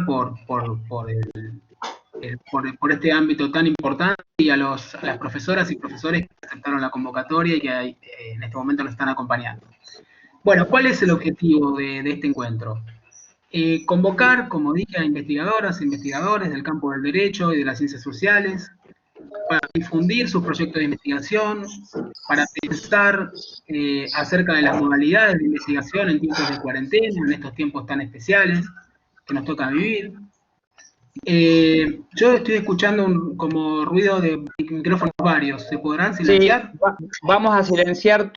felicitar por este ámbito tan importante y a las profesoras y profesores que aceptaron la convocatoria y que en este momento nos están acompañando. Bueno, ¿cuál es el objetivo de este encuentro? Convocar, como dije, a investigadoras e investigadores del campo del derecho y de las ciencias sociales para difundir sus proyectos de investigación, para pensar acerca de las modalidades de investigación en tiempos de cuarentena, en estos tiempos tan especiales que nos toca vivir. Yo estoy escuchando como ruido de micrófonos varios. ¿Se podrán silenciar? Sí, vamos a silenciar.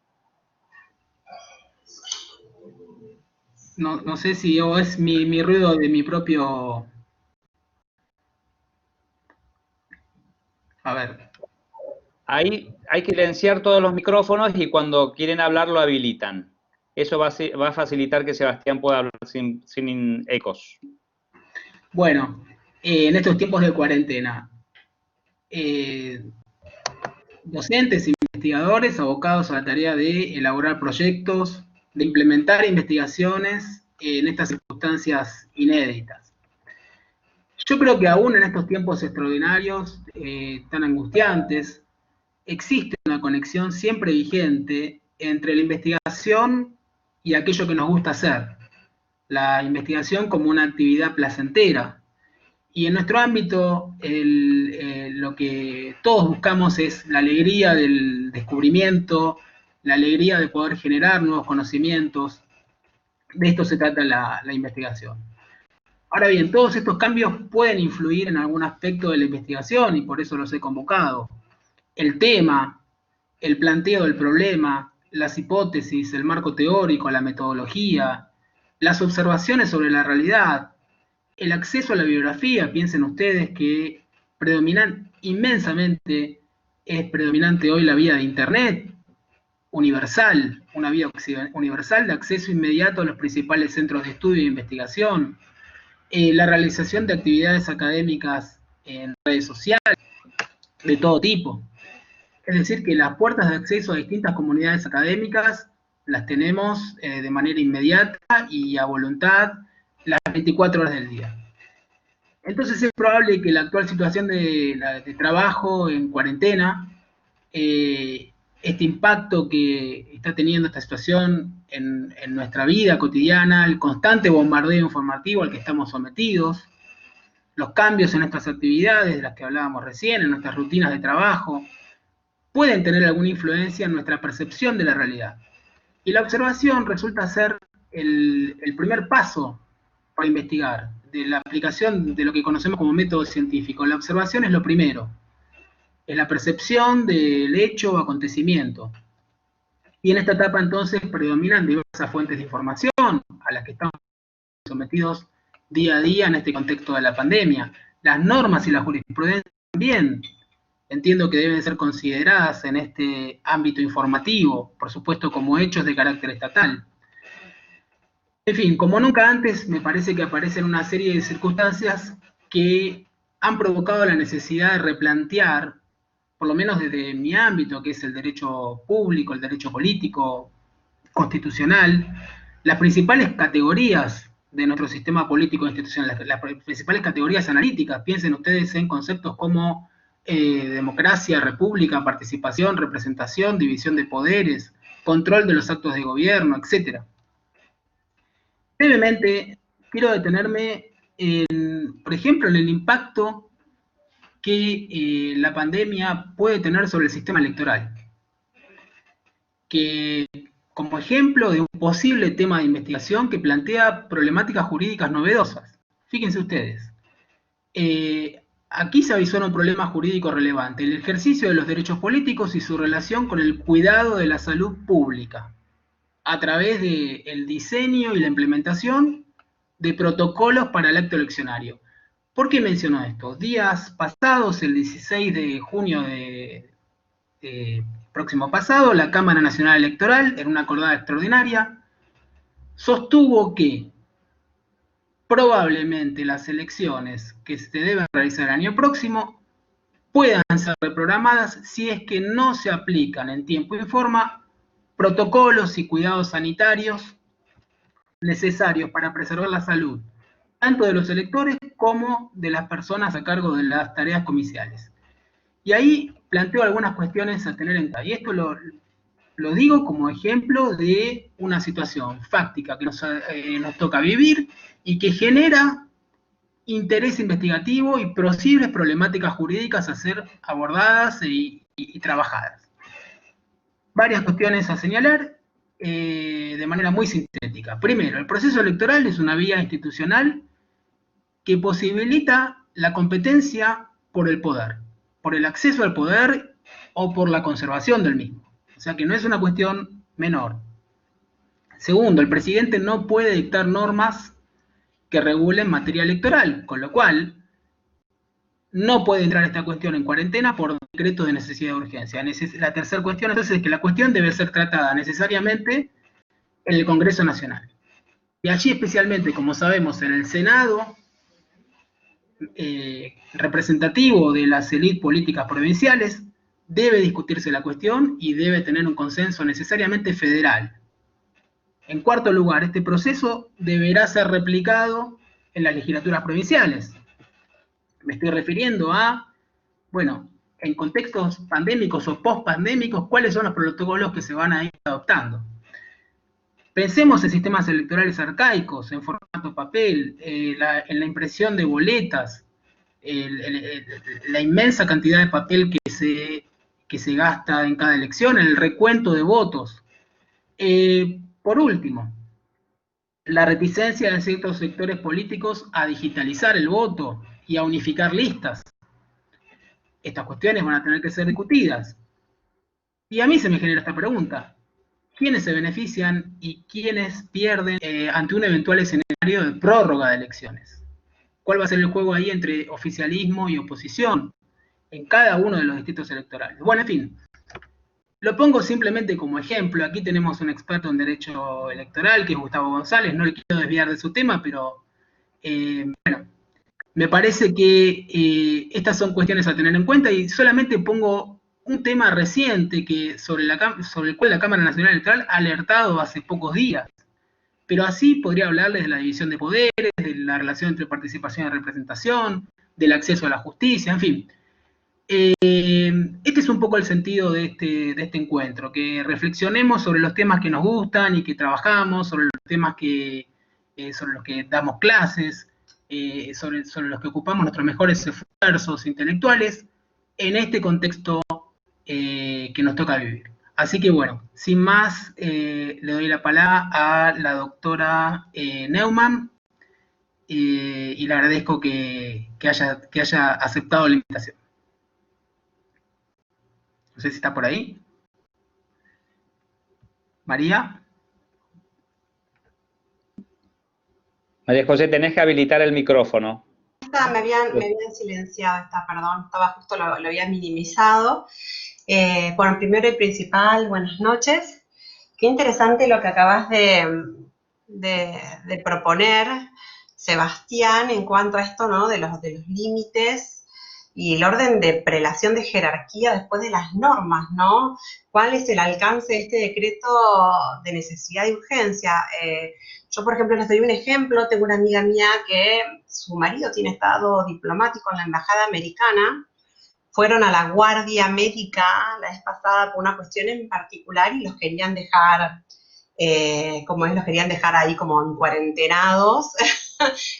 No sé si es mi ruido de mi propio... A ver. Ahí hay que silenciar todos los micrófonos y cuando quieren hablar lo habilitan. Eso va a facilitar que Sebastián pueda hablar sin ecos. Bueno, en estos tiempos de cuarentena, docentes e investigadores abocados a la tarea de elaborar proyectos, de implementar investigaciones en estas circunstancias inéditas. Yo creo que aún en estos tiempos extraordinarios, tan angustiantes, existe una conexión siempre vigente entre la investigación y aquello que nos gusta hacer. La investigación como una actividad placentera. Y en nuestro ámbito, lo que todos buscamos es la alegría del descubrimiento, la alegría de poder generar nuevos conocimientos. De esto se trata la investigación. Ahora bien, todos estos cambios pueden influir en algún aspecto de la investigación y por eso los he convocado. El tema, el planteo del problema, las hipótesis, el marco teórico, la metodología, las observaciones sobre la realidad, el acceso a la bibliografía. Piensen ustedes que inmensamente es predominante hoy la vía de Internet, universal, una vía universal de acceso inmediato a los principales centros de estudio e investigación, la realización de actividades académicas en redes sociales de todo tipo. Es decir, que las puertas de acceso a distintas comunidades académicas las tenemos de manera inmediata y a voluntad las 24 horas del día. Entonces es probable que la actual situación de trabajo en cuarentena, este impacto que está teniendo esta situación en nuestra vida cotidiana, el constante bombardeo informativo al que estamos sometidos, los cambios en nuestras actividades, de las que hablábamos recién, en nuestras rutinas de trabajo, pueden tener alguna influencia en nuestra percepción de la realidad. Y la observación resulta ser el primer paso para investigar, de la aplicación de lo que conocemos como método científico. La observación es lo primero, es la percepción del hecho o acontecimiento. Y en esta etapa entonces predominan diversas fuentes de información a las que estamos sometidos día a día en este contexto de la pandemia. Las normas y la jurisprudencia también entiendo que deben ser consideradas en este ámbito informativo, por supuesto como hechos de carácter estatal. En fin, como nunca antes, me parece que aparecen una serie de circunstancias que han provocado la necesidad de replantear, por lo menos desde mi ámbito, que es el derecho público, el derecho político, constitucional, las principales categorías de nuestro sistema político institucional, las principales categorías analíticas. Piensen ustedes en conceptos como democracia, república, participación, representación, división de poderes, control de los actos de gobierno, etc. Brevemente, quiero detenerme, por ejemplo, en el impacto que la pandemia puede tener sobre el sistema electoral, que como ejemplo de un posible tema de investigación que plantea problemáticas jurídicas novedosas. Fíjense ustedes, aquí se avisora un problema jurídico relevante, el ejercicio de los derechos políticos y su relación con el cuidado de la salud pública, a través del diseño y la implementación de protocolos para el acto eleccionario. ¿Por qué menciono esto? Días pasados, el 16 de junio próximo pasado, la Cámara Nacional Electoral, en una acordada extraordinaria, sostuvo que probablemente las elecciones que se deben realizar el año próximo puedan ser reprogramadas si es que no se aplican en tiempo y forma protocolos y cuidados sanitarios necesarios para preservar la salud tanto de los electores como de las personas a cargo de las tareas comiciales. Y ahí planteo algunas cuestiones a tener en cuenta. Y esto lo digo como ejemplo de una situación fáctica que nos toca vivir y que genera interés investigativo y posibles problemáticas jurídicas a ser abordadas y trabajadas. Varias cuestiones a señalar de manera muy sintética. Primero, el proceso electoral es una vía institucional que posibilita la competencia por el poder, por el acceso al poder o por la conservación del mismo. O sea que no es una cuestión menor. Segundo, el presidente no puede dictar normas que regulen materia electoral, con lo cual no puede entrar esta cuestión en cuarentena por decreto de necesidad de urgencia. La tercera cuestión entonces es que la cuestión debe ser tratada necesariamente en el Congreso Nacional. Y allí especialmente, como sabemos, en el Senado, representativo de las élites políticas provinciales, debe discutirse la cuestión y debe tener un consenso necesariamente federal. En cuarto lugar, este proceso deberá ser replicado en las legislaturas provinciales. Me estoy refiriendo a, bueno, en contextos pandémicos o post-pandémicos, ¿cuáles son los protocolos que se van a ir adoptando? Pensemos en sistemas electorales arcaicos, en formato papel, en la impresión de boletas, la inmensa cantidad de papel que se gasta en cada elección, el recuento de votos. Por último, la reticencia de ciertos sectores políticos a digitalizar el voto y a unificar listas. Estas cuestiones van a tener que ser discutidas. Y a mí se me genera esta pregunta. ¿Quiénes se benefician y quiénes pierden ante un eventual escenario de prórroga de elecciones? ¿Cuál va a ser el juego ahí entre oficialismo y oposición en cada uno de los distritos electorales? Bueno, en fin, lo pongo simplemente como ejemplo. Aquí tenemos un experto en derecho electoral, que es Gustavo González. No le quiero desviar de su tema, pero bueno, me parece que estas son cuestiones a tener en cuenta y solamente pongo un tema reciente sobre el cual la Cámara Nacional Electoral ha alertado hace pocos días. Pero así podría hablarles de la división de poderes, de la relación entre participación y representación, del acceso a la justicia, en fin. Este es un poco el sentido de este encuentro, que reflexionemos sobre los temas que nos gustan y que trabajamos, sobre los temas sobre los que damos clases, sobre los que ocupamos nuestros mejores esfuerzos intelectuales en este contexto que nos toca vivir. Así que bueno, sin más, le doy la palabra a la doctora Neumann y le agradezco que haya aceptado la invitación. No sé si está por ahí. María. María José, tenés que habilitar el micrófono. Me habían silenciado, perdón, justo lo había minimizado. Bueno, primero y principal, buenas noches. Qué interesante lo que acabas de proponer, Sebastián, en cuanto a esto, ¿no? De los límites y el orden de prelación de jerarquía después de las normas, ¿no? ¿Cuál es el alcance de este decreto de necesidad y urgencia? Yo, por ejemplo, les doy un ejemplo. Tengo una amiga mía que su marido tiene estado diplomático en la embajada americana. Fueron a la guardia médica la vez pasada por una cuestión en particular y los querían dejar, los querían dejar ahí como en cuarentenados.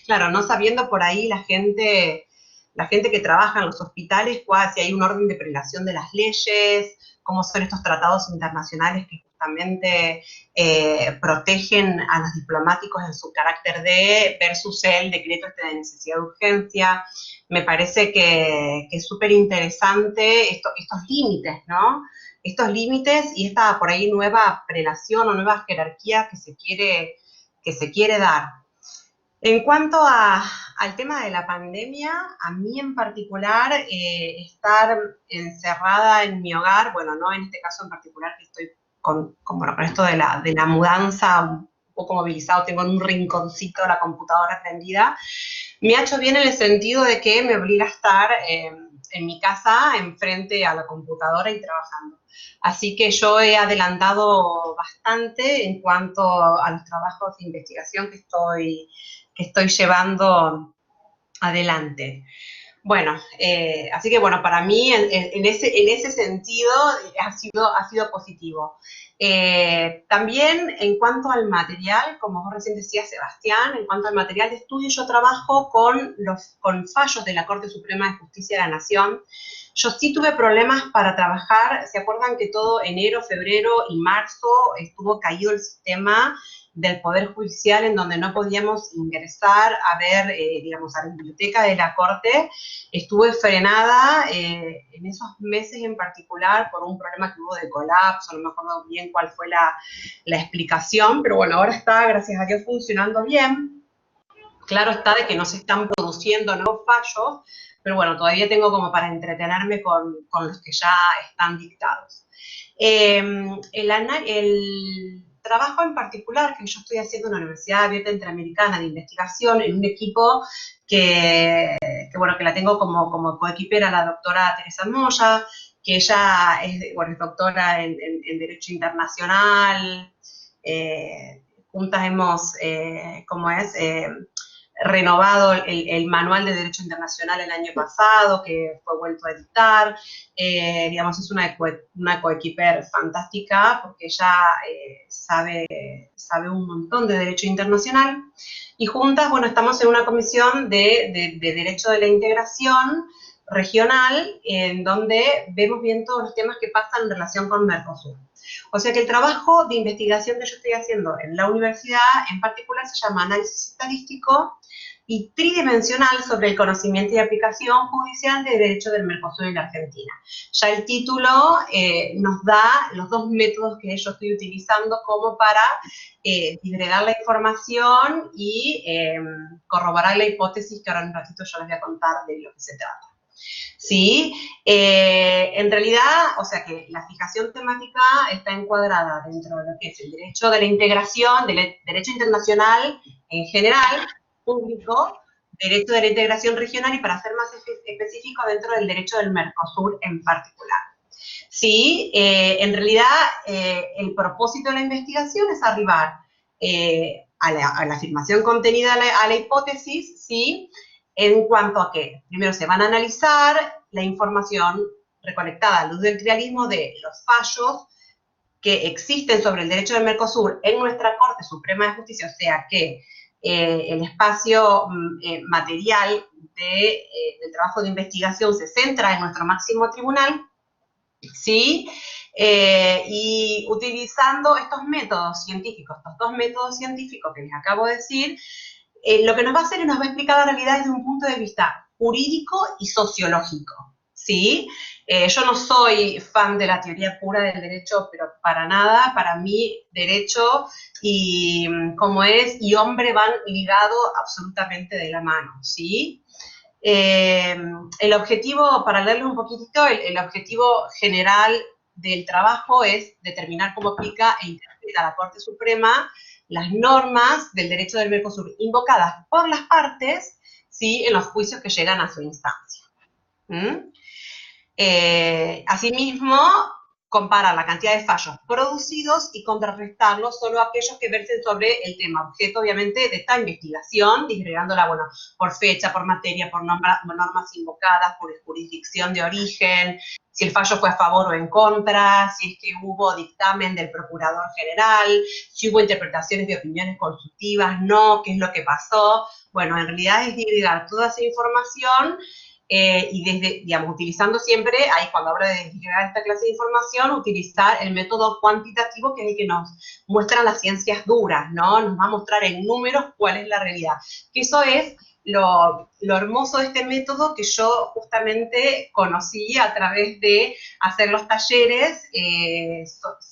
Claro, no sabiendo por ahí la gente que trabaja en los hospitales, si hay un orden de prelación de las leyes, cómo son estos tratados internacionales que justamente protegen a los diplomáticos en su carácter de versus el decreto de necesidad de urgencia. Me parece que es súper interesante estos límites, ¿no? Estos límites y esta por ahí nueva prelación o nueva jerarquía que se quiere dar. En cuanto al tema de la pandemia, a mí en particular, estar encerrada en mi hogar, bueno, no en este caso en particular que estoy con esto de la mudanza un poco movilizado, tengo en un rinconcito la computadora prendida, me ha hecho bien en el sentido de que me obliga a estar en mi casa, enfrente a la computadora y trabajando. Así que yo he adelantado bastante en cuanto a los trabajos de investigación que estoy estoy llevando adelante. Bueno, así que bueno, para mí en ese sentido ha sido positivo. También en cuanto al material, como vos recién decías, Sebastián, en cuanto al material de estudio, yo trabajo con fallos de la Corte Suprema de Justicia de la Nación. Yo sí tuve problemas para trabajar, ¿se acuerdan que todo enero, febrero y marzo estuvo caído el sistema del Poder Judicial, en donde no podíamos ingresar a ver, digamos, a la biblioteca de la Corte? Estuve frenada en esos meses en particular por un problema que hubo de colapso, no me acuerdo bien cuál fue la explicación, pero bueno, ahora está, gracias a Dios, funcionando bien. Claro está de que no se están produciendo nuevos fallos, pero bueno, todavía tengo como para entretenerme con los que ya están dictados. El trabajo en particular que yo estoy haciendo en la Universidad Abierta Interamericana de Investigación, en un equipo que la tengo como coequipera, la doctora Teresa Moya, que ella es doctora en Derecho Internacional. Juntas hemos, renovado el Manual de Derecho Internacional el año pasado, que fue vuelto a editar. Digamos, es una coequiper fantástica, porque ella sabe un montón de Derecho Internacional. Y juntas, bueno, estamos en una comisión de Derecho de la Integración regional, en donde vemos bien todos los temas que pasan en relación con Mercosur. O sea que el trabajo de investigación que yo estoy haciendo en la universidad, en particular, se llama Análisis Estadístico y Tridimensional sobre el conocimiento y aplicación judicial de derecho del Mercosur en la Argentina. Ya el título nos da los dos métodos que yo estoy utilizando como para disgregar la información y corroborar la hipótesis, que ahora en un ratito yo les voy a contar de lo que se trata. ¿Sí? En realidad, o sea que la fijación temática está encuadrada dentro de lo que es el derecho de la integración, del derecho internacional en general, público, derecho de la integración regional y, para ser más específico, dentro del derecho del Mercosur en particular. ¿Sí? En realidad, el propósito de la investigación es arribar a la afirmación contenida a la hipótesis, ¿sí? En cuanto a que, primero, se van a analizar la información recolectada a luz del trialismo de los fallos que existen sobre el derecho del Mercosur en nuestra Corte Suprema de Justicia, o sea que el espacio material del trabajo de investigación se centra en nuestro máximo tribunal, ¿sí? Y utilizando estos métodos científicos, estos dos métodos científicos que les acabo de decir, lo que nos va a hacer es nos va a explicar la realidad desde un punto de vista jurídico y sociológico, ¿sí? Yo no soy fan de la teoría pura del derecho, pero para nada. Para mí, derecho y hombre van ligados absolutamente de la mano, ¿sí? El objetivo, para leerlo un poquitito, el objetivo general del trabajo es determinar cómo aplica e interpreta la Corte Suprema las normas del derecho del Mercosur invocadas por las partes, ¿sí?, en los juicios que llegan a su instancia. Asimismo, comparar la cantidad de fallos producidos y contrarrestarlos solo aquellos que versen sobre el tema objeto, obviamente, de esta investigación, disgregándola, bueno, por fecha, por materia, por normas invocadas, por jurisdicción de origen, si el fallo fue a favor o en contra, si es que hubo dictamen del Procurador General, si hubo interpretaciones de opiniones consultivas, no, qué es lo que pasó. Bueno, en realidad es disgregar toda esa información y desde, digamos, utilizando siempre, ahí cuando hablo de disgregar esta clase de información, utilizar el método cuantitativo, que es el que nos muestra las ciencias duras, ¿no? Nos va a mostrar en números cuál es la realidad. Que eso es lo hermoso de este método, que yo justamente conocí a través de hacer los talleres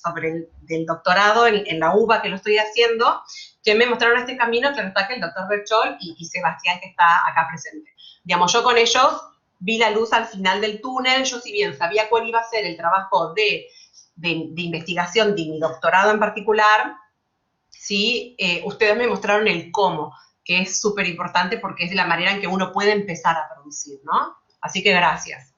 sobre el doctorado en la UBA, que lo estoy haciendo, que me mostraron este camino. Claro está que el doctor Berchol y Sebastián, que está acá presente. Digamos, yo con ellos vi la luz al final del túnel. Yo, si bien sabía cuál iba a ser el trabajo de investigación de mi doctorado en particular, ¿sí? Ustedes me mostraron el cómo, que es súper importante porque es de la manera en que uno puede empezar a producir, ¿no? Así que gracias.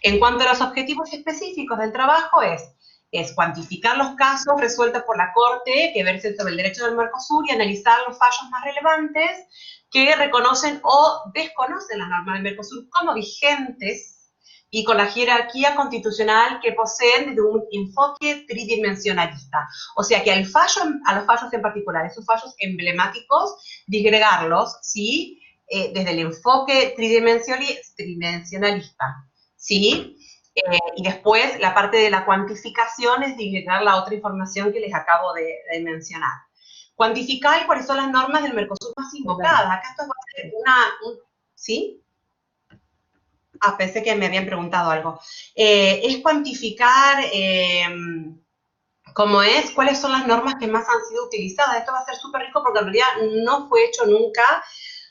En cuanto a los objetivos específicos del trabajo, es cuantificar los casos resueltos por la Corte que versen sobre el derecho del Mercosur y analizar los fallos más relevantes, que reconocen o desconocen las normas del Mercosur como vigentes y con la jerarquía constitucional que poseen desde un enfoque tridimensionalista. O sea que a los fallos en particular, esos fallos emblemáticos, disgregarlos, ¿sí? Desde el enfoque tridimensionalista, ¿sí? Y después la parte de la cuantificación es disgregar la otra información que les acabo de mencionar. Cuantificar cuáles son las normas del Mercosur más invocadas. Acá esto va a ser ¿sí? Ah, pensé que me habían preguntado algo. Es cuantificar cuáles son las normas que más han sido utilizadas. Esto va a ser súper rico porque en realidad no fue hecho nunca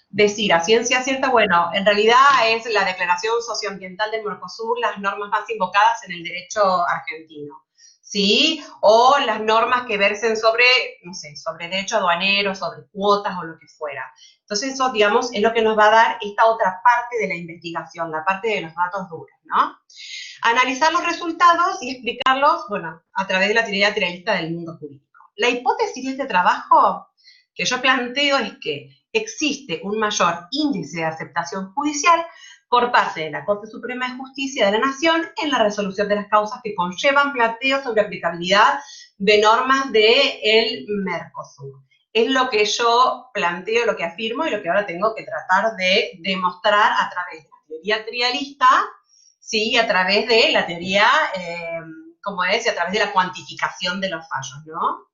decir a ciencia cierta, bueno, en realidad es la Declaración Socioambiental del Mercosur las normas más invocadas en el derecho argentino, ¿sí? O las normas que versen sobre, no sé, sobre derecho aduanero, sobre cuotas o lo que fuera. Entonces eso, digamos, es lo que nos va a dar esta otra parte de la investigación, la parte de los datos duros, ¿no? Analizar los resultados y explicarlos, bueno, a través de la teoría materialista del mundo jurídico. La hipótesis de este trabajo que yo planteo es que existe un mayor índice de aceptación judicial por parte de la Corte Suprema de Justicia de la Nación en la resolución de las causas que conllevan planteos sobre aplicabilidad de normas del Mercosur. Es lo que yo planteo, lo que afirmo y lo que ahora tengo que tratar de demostrar a través de la teoría trialista, ¿sí? A través de la teoría, y a través de la cuantificación de los fallos, ¿no?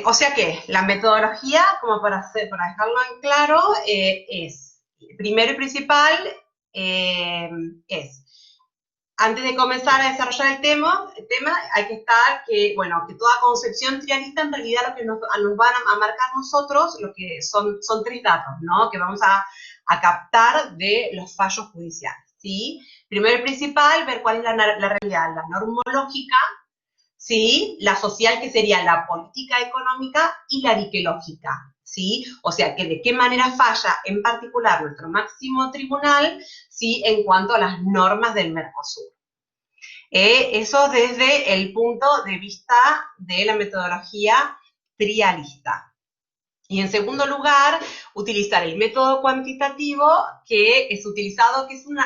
O sea que la metodología, como para dejarlo en claro, es, primero y principal, antes de comenzar a desarrollar el tema hay que que toda concepción trialista en realidad lo que nos van a marcar nosotros, lo que son tres datos, ¿no? Que vamos a captar de los fallos judiciales, ¿sí? Primero y principal, ver cuál es la realidad, la normológica, ¿sí? La social, que sería la política económica, y la ariquelógica, ¿sí? O sea, que de qué manera falla en particular nuestro máximo tribunal, ¿sí? En cuanto a las normas del Mercosur. Eso desde el punto de vista de la metodología trialista. Y en segundo lugar, utilizar el método cuantitativo que es utilizado, que es en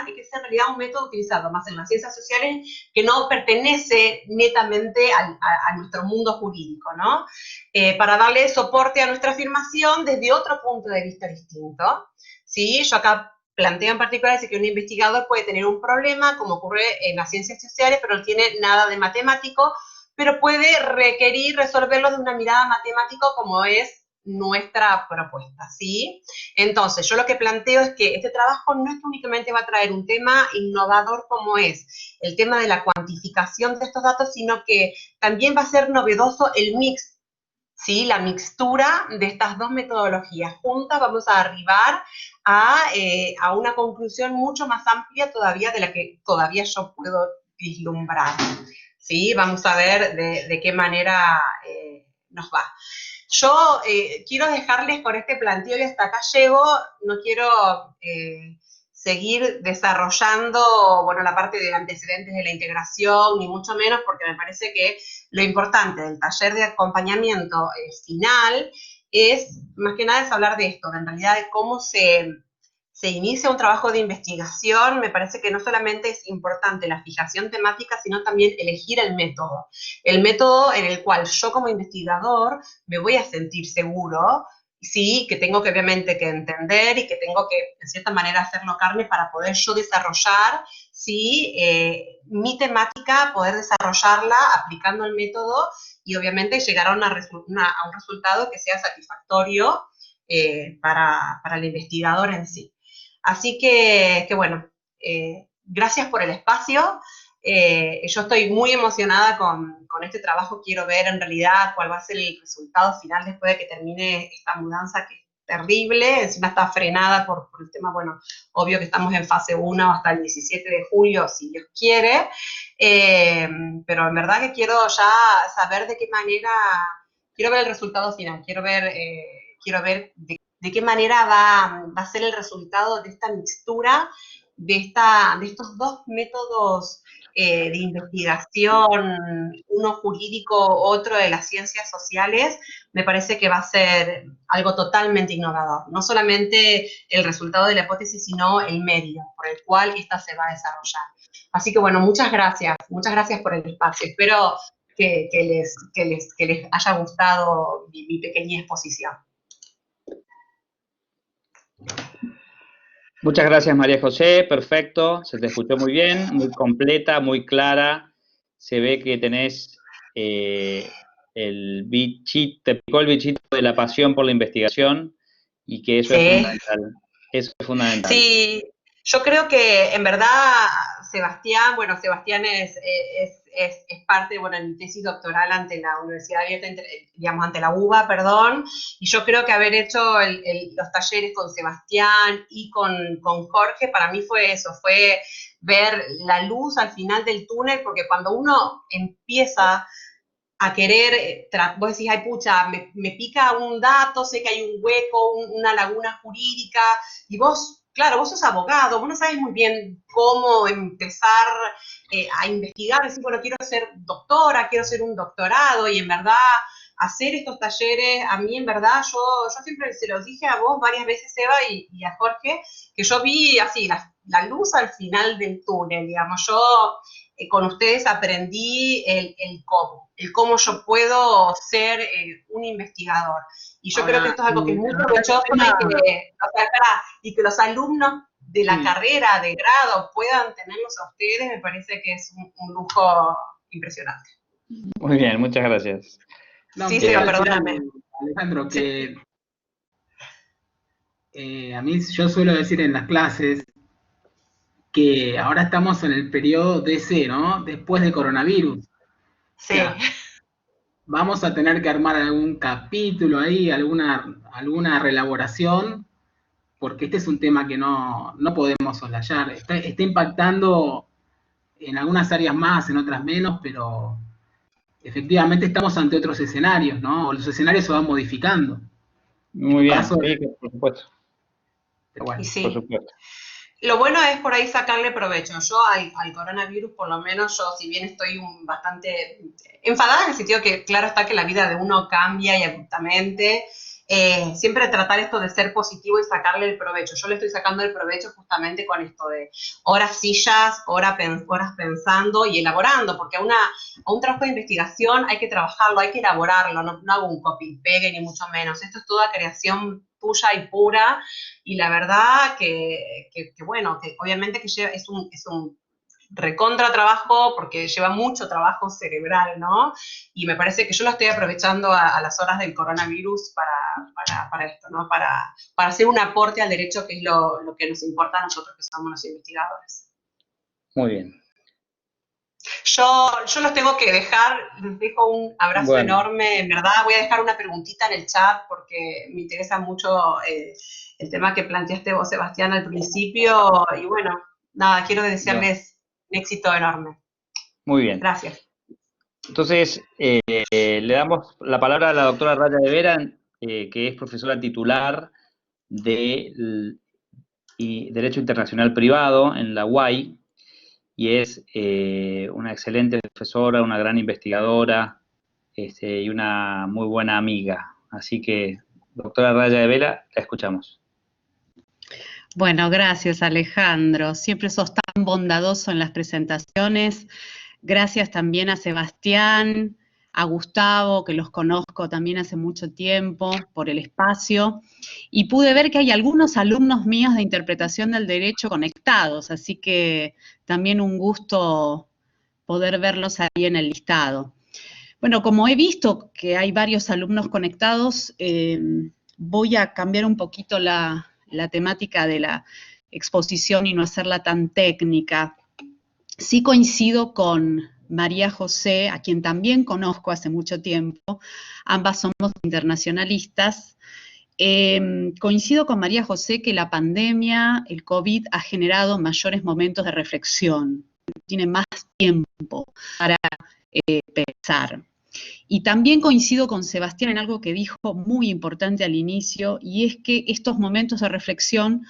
realidad un método utilizado más en las ciencias sociales, que no pertenece netamente a nuestro mundo jurídico, ¿no? Para darle soporte a nuestra afirmación desde otro punto de vista distinto, ¿sí? Yo acá planteo en particular que un investigador puede tener un problema, como ocurre en las ciencias sociales, pero no tiene nada de matemático, pero puede requerir resolverlo de una mirada matemática como es nuestra propuesta, ¿sí? Entonces, yo lo que planteo es que este trabajo no es que únicamente va a traer un tema innovador como es el tema de la cuantificación de estos datos, sino que también va a ser novedoso el mix, ¿sí? La mixtura de estas dos metodologías juntas. Vamos a arribar a una conclusión mucho más amplia todavía de la que todavía yo puedo vislumbrar, ¿sí? Vamos a ver de qué manera nos va. Yo quiero dejarles con este planteo y hasta acá llego. No quiero seguir desarrollando, la parte de antecedentes de la integración, ni mucho menos, porque me parece que lo importante del taller de acompañamiento final es, más que nada, es hablar de esto, en realidad de cómo se inicia un trabajo de investigación. Me parece que no solamente es importante la fijación temática, sino también elegir el método en el cual yo como investigador me voy a sentir seguro, sí, que tengo que obviamente que entender y que tengo que, de cierta manera, hacerlo carne para poder yo desarrollar, sí, mi temática, poder desarrollarla aplicando el método y obviamente llegar a un resultado que sea satisfactorio para el investigador en sí. Así que bueno, gracias por el espacio. Yo estoy muy emocionada con este trabajo. Quiero ver en realidad cuál va a ser el resultado final después de que termine esta mudanza que es terrible. Encima está frenada por el tema, obvio que estamos en fase 1 hasta el 17 de julio, si Dios quiere. Pero en verdad que quiero ya saber de qué manera, quiero ver el resultado final, quiero ver de qué manera va a ser el resultado de esta mixtura, de estos dos métodos de investigación, uno jurídico, otro de las ciencias sociales, me parece que va a ser algo totalmente innovador. No solamente el resultado de la hipótesis, sino el medio por el cual esta se va a desarrollar. Así que bueno, muchas gracias por el espacio. Espero que les haya gustado mi pequeña exposición. Muchas gracias, María José, perfecto, se te escuchó muy bien, muy completa, muy clara, se ve que tenés el bichito, te picó el bichito de la pasión por la investigación y que eso es fundamental, eso es fundamental. Sí, yo creo que en verdad Sebastián es parte, bueno, en mi tesis doctoral ante la Universidad Abierta, digamos, ante la UBA, perdón, y yo creo que haber hecho los talleres con Sebastián y con Jorge, para mí fue eso, fue ver la luz al final del túnel, porque cuando uno empieza a querer, vos decís, ay pucha, me pica un dato, sé que hay un hueco, una laguna jurídica, y vos, claro, vos sos abogado, vos no sabés muy bien cómo empezar a investigar, decir, bueno, quiero ser doctora, quiero hacer un doctorado, y en verdad hacer estos talleres, a mí en verdad, yo siempre se los dije a vos varias veces, Eva, y a Jorge, que yo vi así la luz al final del túnel, digamos, yo con ustedes aprendí el cómo yo puedo ser un investigador. Y yo creo que esto es algo que es muy provechoso y que los alumnos de la carrera, de grado, puedan tenerlos a ustedes, me parece que es un lujo impresionante. Muy bien, muchas gracias. No, sí, perdóname. Alejandro, que a mí yo suelo decir en las clases que ahora estamos en el periodo DC, ¿no? Después de coronavirus. Sí. O sea, vamos a tener que armar algún capítulo ahí, alguna reelaboración, porque este es un tema que no podemos soslayar. Está impactando en algunas áreas más, en otras menos, pero efectivamente estamos ante otros escenarios, ¿no? Los escenarios se van modificando. Muy bien, sí, por supuesto. Pero bueno, sí. Por supuesto. Lo bueno es por ahí sacarle provecho. Yo al coronavirus, por lo menos, yo si bien estoy bastante enfadada en el sentido que claro está que la vida de uno cambia y abruptamente, siempre tratar esto de ser positivo y sacarle el provecho. Yo le estoy sacando el provecho justamente con esto de horas sillas, horas pensando y elaborando, porque a un trabajo de investigación hay que trabajarlo, hay que elaborarlo, no hago un copy-pegue ni mucho menos. Esto es toda creación tuya y pura, y la verdad que bueno, que obviamente que es un recontra trabajo porque lleva mucho trabajo cerebral, ¿no? Y me parece que yo lo estoy aprovechando a las horas del coronavirus para esto, ¿no? Para hacer un aporte al derecho, que es lo que nos importa a nosotros que somos los investigadores. Muy bien. Yo los tengo que dejar, les dejo un abrazo enorme, en verdad voy a dejar una preguntita en el chat porque me interesa mucho el tema que planteaste vos, Sebastián, al principio, y bueno, nada, quiero desearles un éxito enorme. Muy bien. Gracias. Entonces, le damos la palabra a la doctora Raya de Vera, que es profesora titular de Derecho Internacional Privado en la UAI, y es una excelente profesora, una gran investigadora y una muy buena amiga. Así que, doctora Raya de Vera, la escuchamos. Bueno, gracias Alejandro. Siempre sos tan bondadoso en las presentaciones. Gracias también a Sebastián, a Gustavo, que los conozco también hace mucho tiempo, por el espacio. Y pude ver que hay algunos alumnos míos de interpretación del derecho conectados, así que también un gusto poder verlos ahí en el listado. Bueno, como he visto que hay varios alumnos conectados, voy a cambiar un poquito la temática de la exposición y no hacerla tan técnica. Sí coincido con María José, a quien también conozco hace mucho tiempo, ambas somos internacionalistas. Coincido con María José que la pandemia, el COVID, ha generado mayores momentos de reflexión, tiene más tiempo para pensar. Y también coincido con Sebastián en algo que dijo muy importante al inicio, y es que estos momentos de reflexión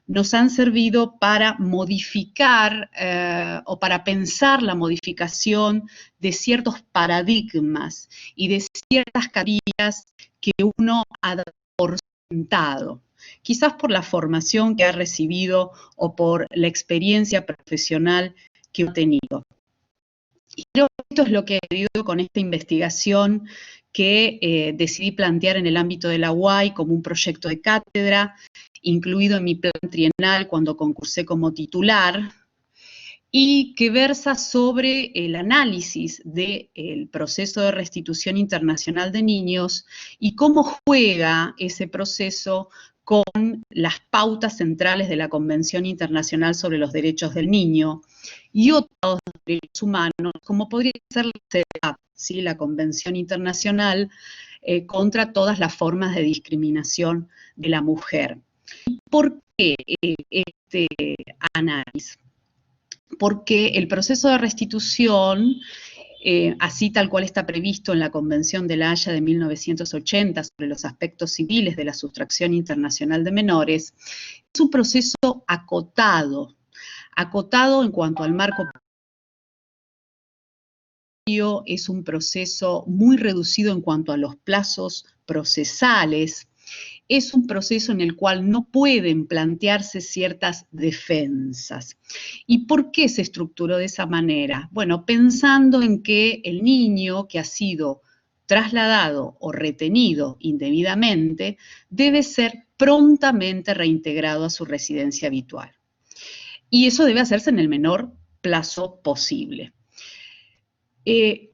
nos han servido para modificar o para pensar la modificación de ciertos paradigmas y de ciertas categorías que uno ha dado por sentado, quizás por la formación que ha recibido o por la experiencia profesional que ha tenido. Y creo que esto es lo que he querido con esta investigación que decidí plantear en el ámbito de la UAI como un proyecto de cátedra, incluido en mi plan trienal cuando concursé como titular, y que versa sobre el análisis del proceso de restitución internacional de niños y cómo juega ese proceso con las pautas centrales de la Convención Internacional sobre los Derechos del Niño y otros derechos humanos, como podría ser la CEDAW, ¿sí? La Convención Internacional contra todas las formas de discriminación de la mujer. ¿Por qué este análisis? Porque el proceso de restitución, así tal cual está previsto en la Convención de La Haya de 1980 sobre los aspectos civiles de la sustracción internacional de menores, es un proceso acotado en cuanto al marco, es un proceso muy reducido en cuanto a los plazos procesales, es un proceso en el cual no pueden plantearse ciertas defensas. ¿Y por qué se estructuró de esa manera? Bueno, pensando en que el niño que ha sido trasladado o retenido indebidamente debe ser prontamente reintegrado a su residencia habitual. Y eso debe hacerse en el menor plazo posible.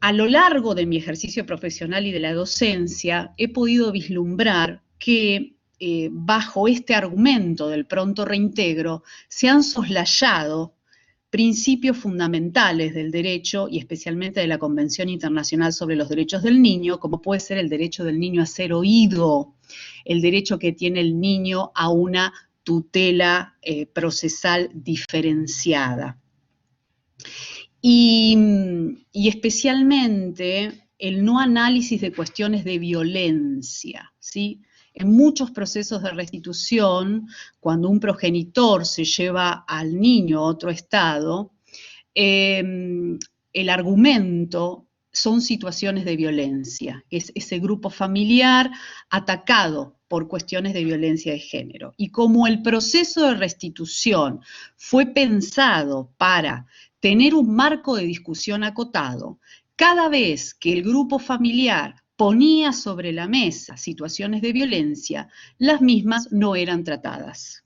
A lo largo de mi ejercicio profesional y de la docencia, he podido vislumbrar que bajo este argumento del pronto reintegro se han soslayado principios fundamentales del derecho y especialmente de la Convención Internacional sobre los Derechos del Niño, como puede ser el derecho del niño a ser oído, el derecho que tiene el niño a una tutela procesal diferenciada. Y especialmente el no análisis de cuestiones de violencia, ¿sí? En muchos procesos de restitución, cuando un progenitor se lleva al niño a otro estado, el argumento son situaciones de violencia, es ese grupo familiar atacado por cuestiones de violencia de género. Y como el proceso de restitución fue pensado para tener un marco de discusión acotado, cada vez que el grupo familiar ponía sobre la mesa situaciones de violencia, las mismas no eran tratadas.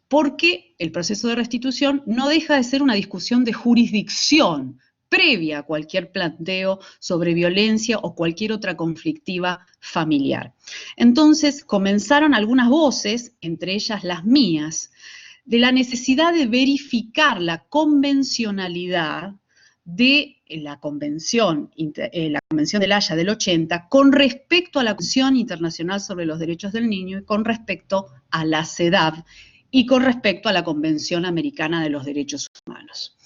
Porque el proceso de restitución no deja de ser una discusión de jurisdicción previa a cualquier planteo sobre violencia o cualquier otra conflictiva familiar. Entonces comenzaron algunas voces, entre ellas las mías, de la necesidad de verificar la convencionalidad de la Convención de La Haya del 80 con respecto a la Convención Internacional sobre los Derechos del Niño y con respecto a la CEDAW y con respecto a la Convención Americana de los Derechos Humanos.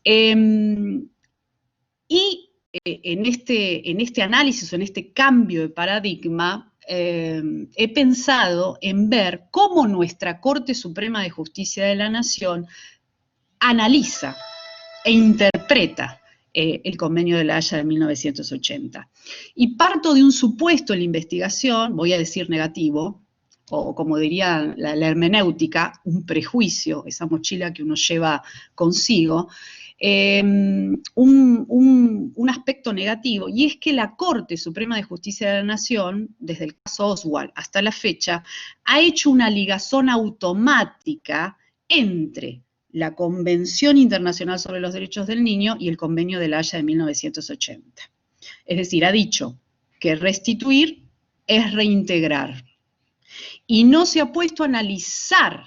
En este análisis o en este cambio de paradigma, he pensado en ver cómo nuestra Corte Suprema de Justicia de la Nación analiza e interpreta el Convenio de La Haya de 1980. Y parto de un supuesto en la investigación, voy a decir negativo, o como diría la hermenéutica, un prejuicio, esa mochila que uno lleva consigo, un aspecto negativo, y es que la Corte Suprema de Justicia de la Nación, desde el caso Oswald hasta la fecha, ha hecho una ligazón automática entre la Convención Internacional sobre los Derechos del Niño y el Convenio de La Haya de 1980. Es decir, ha dicho que restituir es reintegrar. Y no se ha puesto a analizar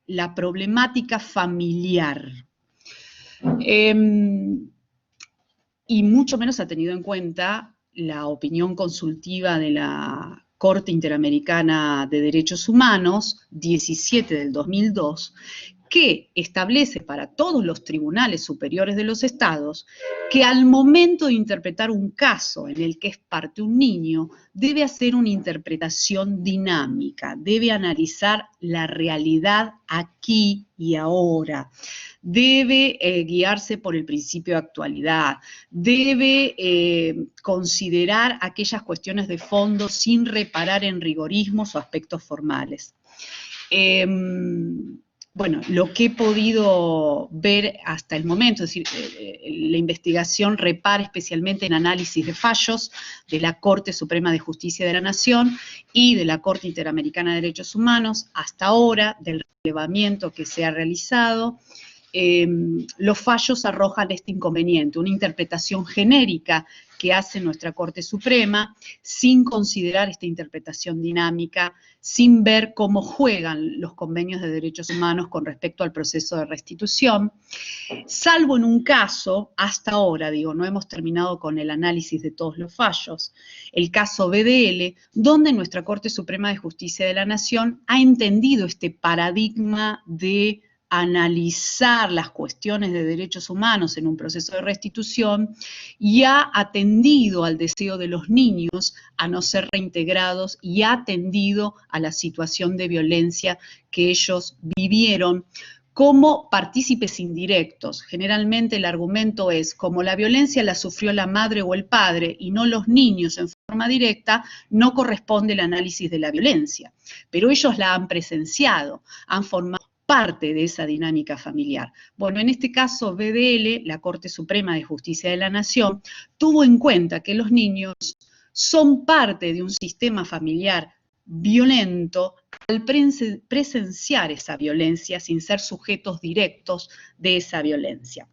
la problemática familiar. Y mucho menos ha tenido en cuenta la opinión consultiva de la Corte Interamericana de Derechos Humanos, 17 del 2002, que establece para todos los tribunales superiores de los estados que al momento de interpretar un caso en el que es parte un niño, debe hacer una interpretación dinámica, debe analizar la realidad aquí y ahora, debe guiarse por el principio de actualidad, debe considerar aquellas cuestiones de fondo sin reparar en rigorismos o aspectos formales. Bueno, lo que he podido ver hasta el momento, es decir, la investigación repara especialmente en análisis de fallos de la Corte Suprema de Justicia de la Nación y de la Corte Interamericana de Derechos Humanos, hasta ahora, del relevamiento que se ha realizado. Los fallos arrojan este inconveniente, una interpretación genérica que hace nuestra Corte Suprema, sin considerar esta interpretación dinámica, sin ver cómo juegan los convenios de derechos humanos con respecto al proceso de restitución, salvo en un caso, hasta ahora, digo, no hemos terminado con el análisis de todos los fallos, el caso BDL, donde nuestra Corte Suprema de Justicia de la Nación ha entendido este paradigma de analizar las cuestiones de derechos humanos en un proceso de restitución y ha atendido al deseo de los niños a no ser reintegrados y ha atendido a la situación de violencia que ellos vivieron como partícipes indirectos. Generalmente el argumento es, como la violencia la sufrió la madre o el padre y no los niños en forma directa, no corresponde el análisis de la violencia. Pero ellos la han presenciado, han formado parte de esa dinámica familiar. Bueno, en este caso BDL, la Corte Suprema de Justicia de la Nación, tuvo en cuenta que los niños son parte de un sistema familiar violento al presenciar esa violencia sin ser sujetos directos de esa violencia.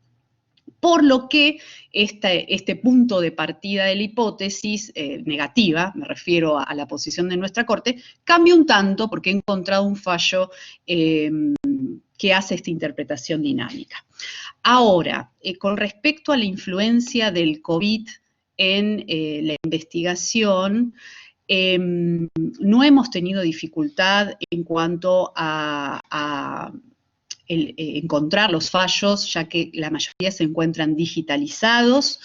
Por lo que este punto de partida de la hipótesis negativa, me refiero a la posición de nuestra Corte, cambia un tanto porque he encontrado un fallo que hace esta interpretación dinámica. Ahora, con respecto a la influencia del COVID en la investigación, no hemos tenido dificultad en cuanto a encontrar los fallos, ya que la mayoría se encuentran digitalizados,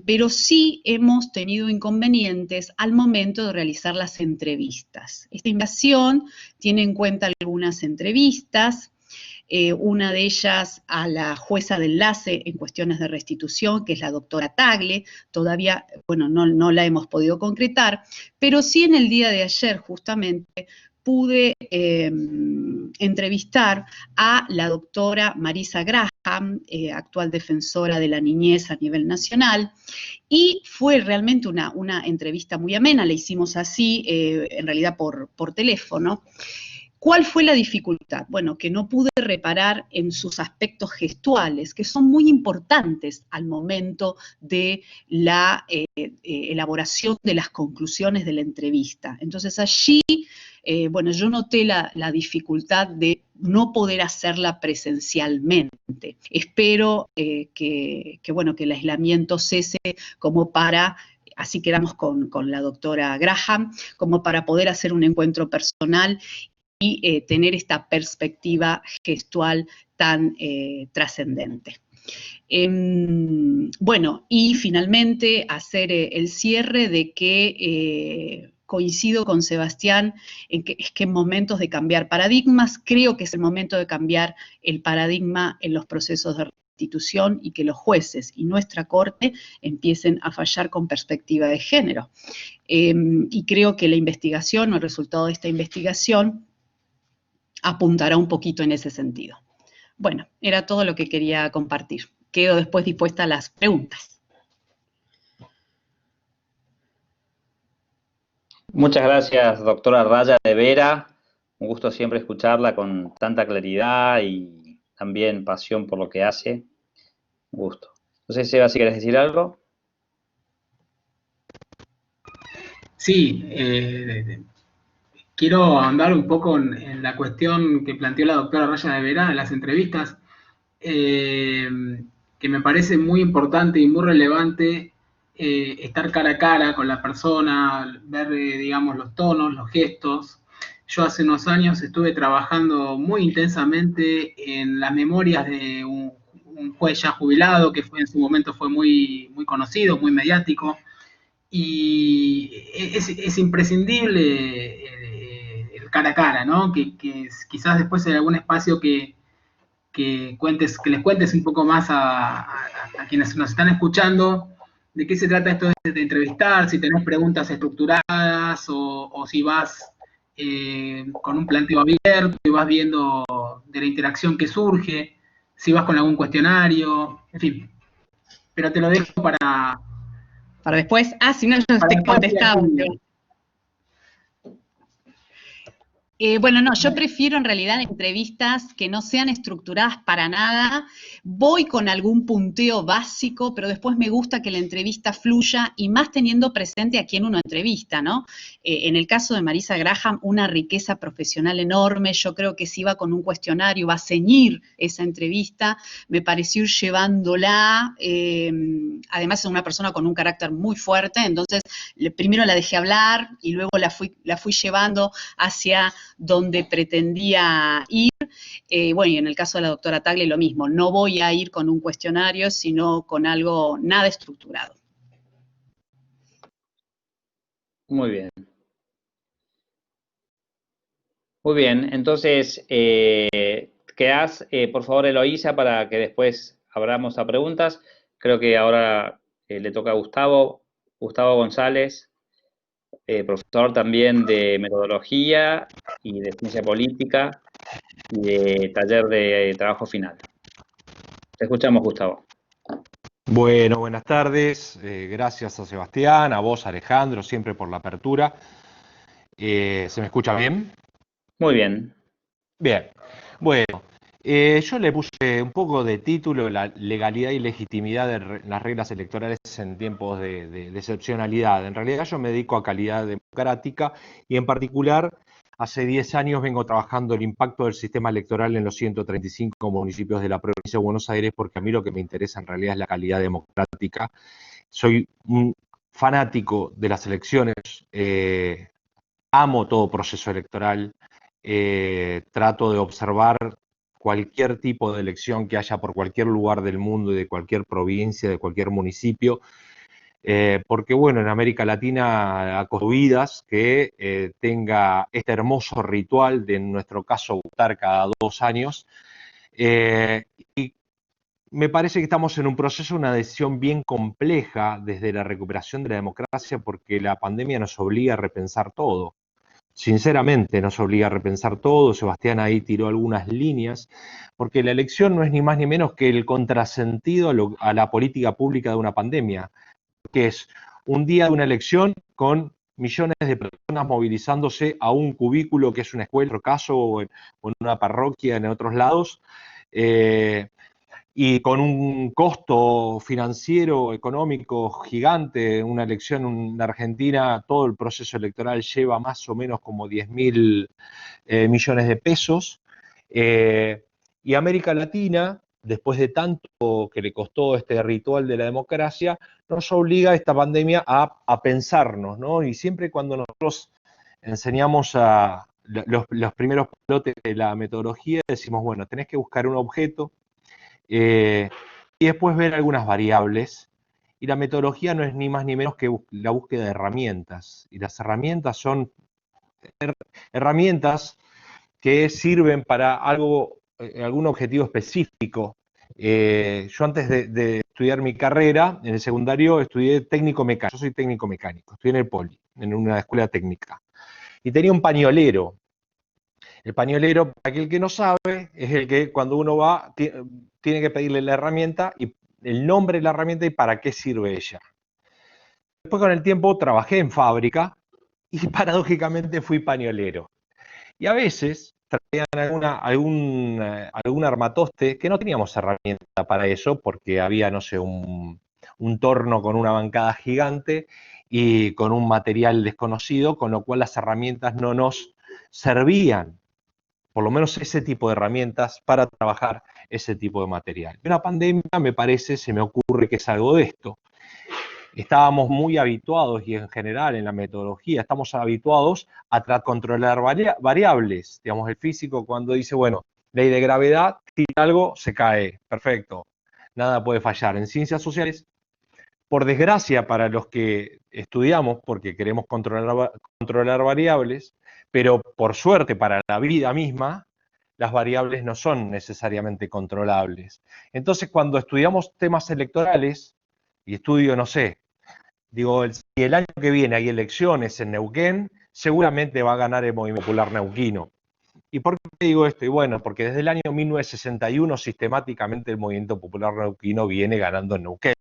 pero sí hemos tenido inconvenientes al momento de realizar las entrevistas. Esta investigación tiene en cuenta algunas entrevistas, una de ellas a la jueza de enlace en cuestiones de restitución, que es la doctora Tagle. Todavía, bueno, no la hemos podido concretar, pero sí en el día de ayer justamente pude entrevistar a la doctora Marisa Graham, actual defensora de la niñez a nivel nacional, y fue realmente una entrevista muy amena, la hicimos así, en realidad por teléfono. ¿Cuál fue la dificultad? Bueno, que no pude reparar en sus aspectos gestuales, que son muy importantes al momento de la elaboración de las conclusiones de la entrevista. Entonces allí, bueno, yo noté la dificultad de no poder hacerla presencialmente. Espero que el aislamiento cese como para... Así quedamos con la doctora Graham, como para poder hacer un encuentro personal y tener esta perspectiva gestual tan trascendente. Bueno, y finalmente hacer el cierre de que coincido con Sebastián en que es que en momentos de cambiar paradigmas, creo que es el momento de cambiar el paradigma en los procesos de restitución y que los jueces y nuestra Corte empiecen a fallar con perspectiva de género. Y creo que la investigación o el resultado de esta investigación apuntará un poquito en ese sentido. Bueno, era todo lo que quería compartir. Quedo después dispuesta a las preguntas. Muchas gracias, doctora Raya de Vera. Un gusto siempre escucharla con tanta claridad y también pasión por lo que hace. Un gusto. No sé, Seba, si querés decir algo. Sí, quiero ahondar un poco en la cuestión que planteó la doctora Raya de Vera en las entrevistas, que me parece muy importante y muy relevante estar cara a cara con la persona, ver, digamos, los tonos, los gestos, Yo hace unos años estuve trabajando muy intensamente en las memorias de un juez ya jubilado, que en su momento fue muy, muy conocido, muy mediático, y es imprescindible el cara a cara, ¿no? Que quizás después en algún espacio que les cuentes un poco más a quienes nos están escuchando de qué se trata esto de entrevistar, si tenés preguntas estructuradas o si vas con un planteo abierto y vas viendo de la interacción que surge, si vas con algún cuestionario, en fin. Pero te lo dejo Para después, si no, yo para te después contestaba. Bueno, no, yo prefiero en realidad entrevistas que no sean estructuradas para nada. Voy con algún punteo básico, pero después me gusta que la entrevista fluya y más teniendo presente a quien uno entrevista, ¿no? En el caso de Marisa Graham, una riqueza profesional enorme. Yo creo que si va con un cuestionario, va a ceñir esa entrevista. Me pareció ir llevándola. Además, es una persona con un carácter muy fuerte, entonces primero la dejé hablar y luego la fui llevando hacia donde pretendía ir. Bueno, y en el caso de la doctora Tagle lo mismo, no voy a ir con un cuestionario, sino con algo nada estructurado. Muy bien. Muy bien, entonces quedás, por favor, Eloísa, para que después abramos a preguntas. Creo que ahora le toca a Gustavo González, profesor también de metodología y de ciencia política y de taller de trabajo final. Te escuchamos, Gustavo. Bueno, buenas tardes. Gracias a Sebastián, a vos, Alejandro, siempre por la apertura. ¿Se me escucha bien? Muy bien. Bien. Bueno, yo le puse un poco de título la legalidad y legitimidad de las reglas electorales en tiempos de excepcionalidad. En realidad yo me dedico a calidad democrática y en particular hace 10 años vengo trabajando el impacto del sistema electoral en los 135 municipios de la provincia de Buenos Aires, porque a mí lo que me interesa en realidad es la calidad democrática. Soy un fanático de las elecciones, amo todo proceso electoral, trato de observar cualquier tipo de elección que haya por cualquier lugar del mundo y de cualquier provincia, de cualquier municipio, porque bueno, en América Latina acostuidas que tenga este hermoso ritual de, en nuestro caso, votar cada 2 años, y me parece que estamos en un proceso, una decisión bien compleja desde la recuperación de la democracia, porque la pandemia nos obliga a repensar todo. Sinceramente nos obliga a repensar todo. Sebastián ahí tiró algunas líneas, porque la elección no es ni más ni menos que el contrasentido a la política pública de una pandemia, que es un día de una elección con millones de personas movilizándose a un cubículo que es una escuela, en otro caso, o en una parroquia en otros lados, y con un costo financiero, económico gigante. Una elección en Argentina, todo el proceso electoral lleva más o menos como 10.000 millones de pesos. Y América Latina, después de tanto que le costó este ritual de la democracia, nos obliga a esta pandemia a pensarnos, ¿no? Y siempre cuando nosotros enseñamos a los primeros pilotes de la metodología, decimos, bueno, tenés que buscar un objeto, y después ver algunas variables. Y la metodología no es ni más ni menos que la búsqueda de herramientas. Y las herramientas son herramientas que sirven para algún objetivo específico. Yo antes de estudiar mi carrera, en el secundario estudié técnico mecánico. Yo soy técnico mecánico, estudié en el Poli, en una escuela técnica. Y tenía un pañolero. El pañolero, para aquel que no sabe, es el que cuando uno va tiene que pedirle la herramienta y el nombre de la herramienta y para qué sirve ella. Después con el tiempo trabajé en fábrica y paradójicamente fui pañolero. Y a veces traían algún armatoste que no teníamos herramienta para eso porque había, no sé, un torno con una bancada gigante y con un material desconocido, con lo cual las herramientas no nos servían, por lo menos ese tipo de herramientas para trabajar ese tipo de material. Una pandemia, me parece, se me ocurre que es algo de esto. estábamos muy habituados, y en general en la metodología estamos habituados a controlar variables. Digamos, el físico cuando dice, bueno, ley de gravedad, tira algo, se cae, perfecto, nada puede fallar. En ciencias sociales, por desgracia para los que estudiamos, porque queremos controlar variables, pero por suerte para la vida misma, las variables no son necesariamente controlables. Entonces, cuando estudiamos temas electorales, y estudio, no sé, digo, si el año que viene hay elecciones en Neuquén, seguramente va a ganar el Movimiento Popular Neuquino. ¿Y por qué digo esto? Y bueno, porque desde el año 1961 sistemáticamente el Movimiento Popular Neuquino viene ganando en Neuquén.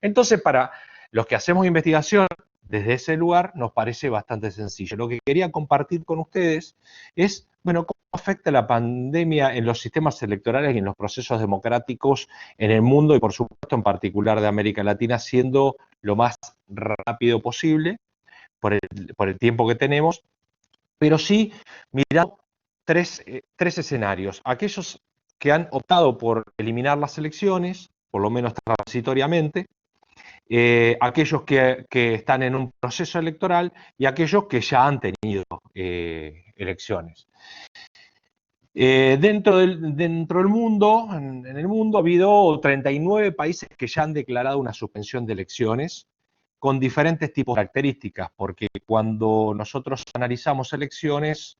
Entonces, para los que hacemos investigación desde ese lugar, nos parece bastante sencillo. Lo que quería compartir con ustedes es, bueno, cómo afecta la pandemia en los sistemas electorales y en los procesos democráticos en el mundo y, por supuesto, en particular de América Latina, siendo lo más rápido posible por el tiempo que tenemos, pero sí mirando tres escenarios. Aquellos que han optado por eliminar las elecciones, por lo menos transitoriamente, aquellos que están en un proceso electoral y aquellos que ya han tenido elecciones. Dentro del mundo, en el mundo ha habido 39 países que ya han declarado una suspensión de elecciones con diferentes tipos de características, porque cuando nosotros analizamos elecciones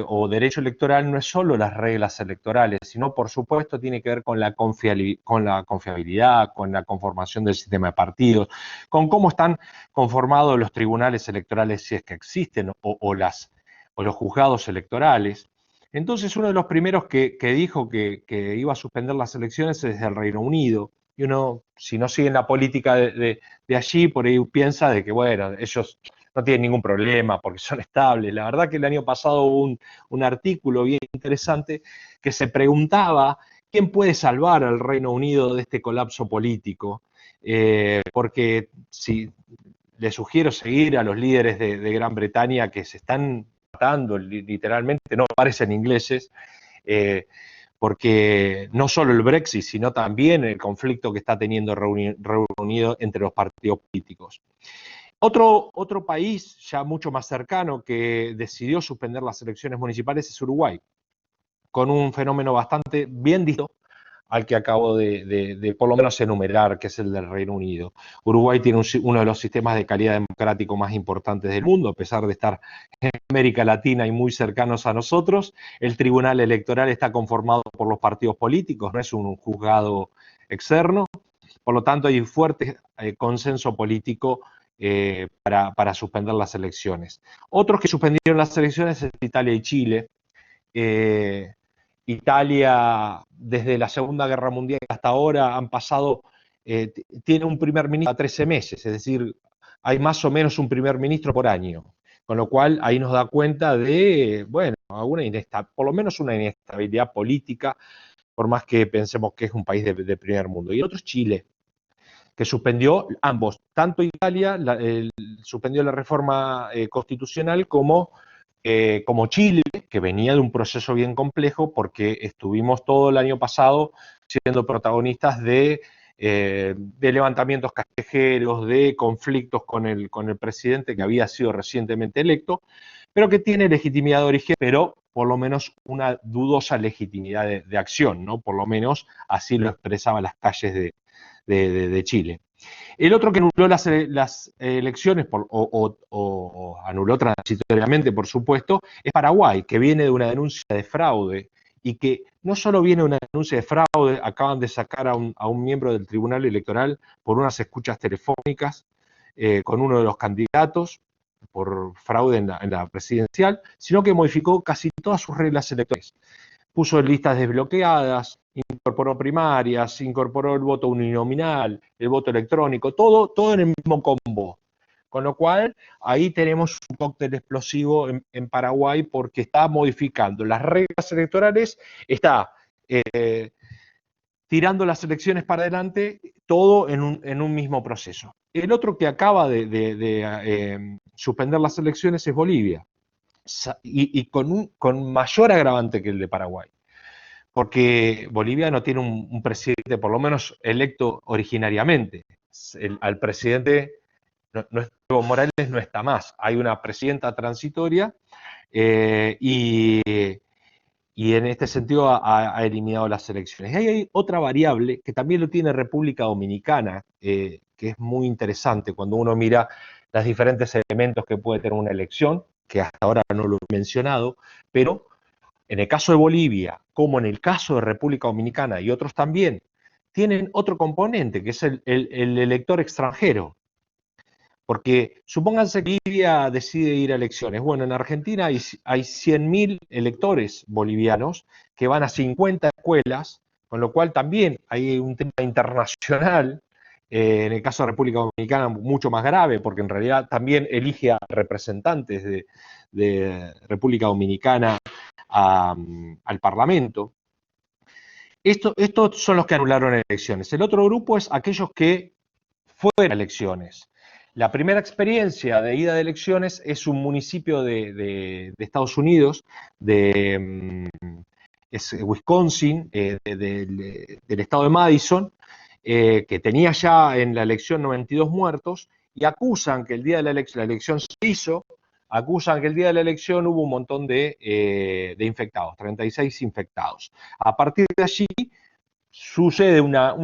o derecho electoral no es solo las reglas electorales, sino por supuesto tiene que ver con la confiabilidad, con la conformación del sistema de partidos, con cómo están conformados los tribunales electorales si es que existen o los juzgados electorales. Entonces uno de los primeros que dijo que iba a suspender las elecciones es el Reino Unido. Y uno, si no sigue en la política de allí, por ahí piensa de que, bueno, ellos no tienen ningún problema porque son estables. La verdad que el año pasado hubo un artículo bien interesante que se preguntaba quién puede salvar al Reino Unido de este colapso político. Porque si les sugiero seguir a los líderes de Gran Bretaña que se están matando, literalmente, no parecen ingleses, porque no solo el Brexit, sino también el conflicto que está teniendo Reino Unido entre los partidos políticos. Otro país ya mucho más cercano que decidió suspender las elecciones municipales es Uruguay, con un fenómeno bastante bien distinto al que acabo de por lo menos enumerar, que es el del Reino Unido. Uruguay tiene uno de los sistemas de calidad democrático más importantes del mundo, a pesar de estar en América Latina y muy cercanos a nosotros. El Tribunal Electoral está conformado por los partidos políticos, no es un juzgado externo, por lo tanto hay un fuerte consenso político para suspender las elecciones. Otros que suspendieron las elecciones es Italia y Chile. Italia, desde la Segunda Guerra Mundial hasta ahora, han pasado, tiene un primer ministro a 13 meses, es decir, hay más o menos un primer ministro por año, con lo cual ahí nos da cuenta de, bueno, por lo menos una inestabilidad política, por más que pensemos que es un país de primer mundo. Y el otro es Chile, que suspendió ambos, tanto Italia suspendió la reforma constitucional como Chile, que venía de un proceso bien complejo, porque estuvimos todo el año pasado siendo protagonistas de levantamientos callejeros, de conflictos con el presidente que había sido recientemente electo, pero que tiene legitimidad de origen, pero por lo menos una dudosa legitimidad de acción, ¿no? Por lo menos así lo expresaban las calles de Chile. El otro que anuló las elecciones, o anuló transitoriamente, por supuesto, es Paraguay, que viene de una denuncia de fraude, y que no solo viene de una denuncia de fraude, acaban de sacar a un miembro del Tribunal Electoral por unas escuchas telefónicas con uno de los candidatos por fraude en la presidencial, sino que modificó casi todas sus reglas electorales. Puso listas desbloqueadas, incorporó primarias, incorporó el voto uninominal, el voto electrónico, todo en el mismo combo. Con lo cual, ahí tenemos un cóctel explosivo en Paraguay, porque está modificando las reglas electorales, está tirando las elecciones para adelante, todo en un mismo proceso. El otro que acaba de suspender las elecciones es Bolivia, y con mayor agravante que el de Paraguay. porque Bolivia no tiene un presidente, por lo menos electo originariamente. Al presidente, Evo Morales no está más, hay una presidenta transitoria y en este sentido ha eliminado las elecciones. Y hay otra variable que también lo tiene República Dominicana, que es muy interesante cuando uno mira los diferentes elementos que puede tener una elección, que hasta ahora no lo he mencionado, pero en el caso de Bolivia, como en el caso de República Dominicana y otros también, tienen otro componente, que es el elector extranjero. Porque supónganse que Bolivia decide ir a elecciones. Bueno, en Argentina hay 100.000 electores bolivianos que van a 50 escuelas, con lo cual también hay un tema internacional, en el caso de República Dominicana mucho más grave, porque en realidad también elige a representantes de República Dominicana al Parlamento. Estos son los que anularon elecciones. El otro grupo es aquellos que fueron a elecciones. La primera experiencia de ida de elecciones es un municipio de Estados Unidos, es Wisconsin, del estado de Madison, que tenía ya en la elección 92 muertos, y acusan que el día de la elección se hizo, acusan que el día de la elección hubo un montón de infectados, 36 infectados. A partir de allí sucede una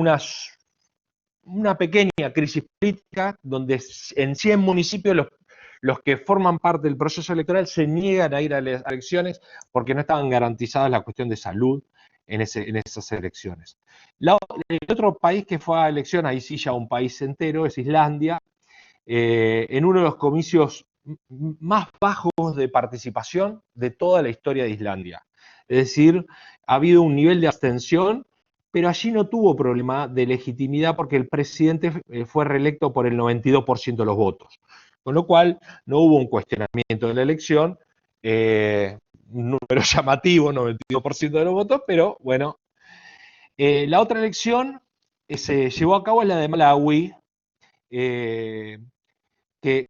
pequeña crisis política donde en 100 municipios los que forman parte del proceso electoral se niegan a ir a las elecciones porque no estaban garantizadas la cuestión de salud en esas elecciones. El otro país que fue a elección, ahí sí ya un país entero, es Islandia, en uno de los comicios más bajos de participación de toda la historia de Islandia. Es decir, ha habido un nivel de abstención, pero allí no tuvo problema de legitimidad porque el presidente fue reelecto por el 92% de los votos. Con lo cual, no hubo un cuestionamiento de la elección, un número llamativo, 92% de los votos, pero bueno. La otra elección se llevó a cabo en la de Malawi, que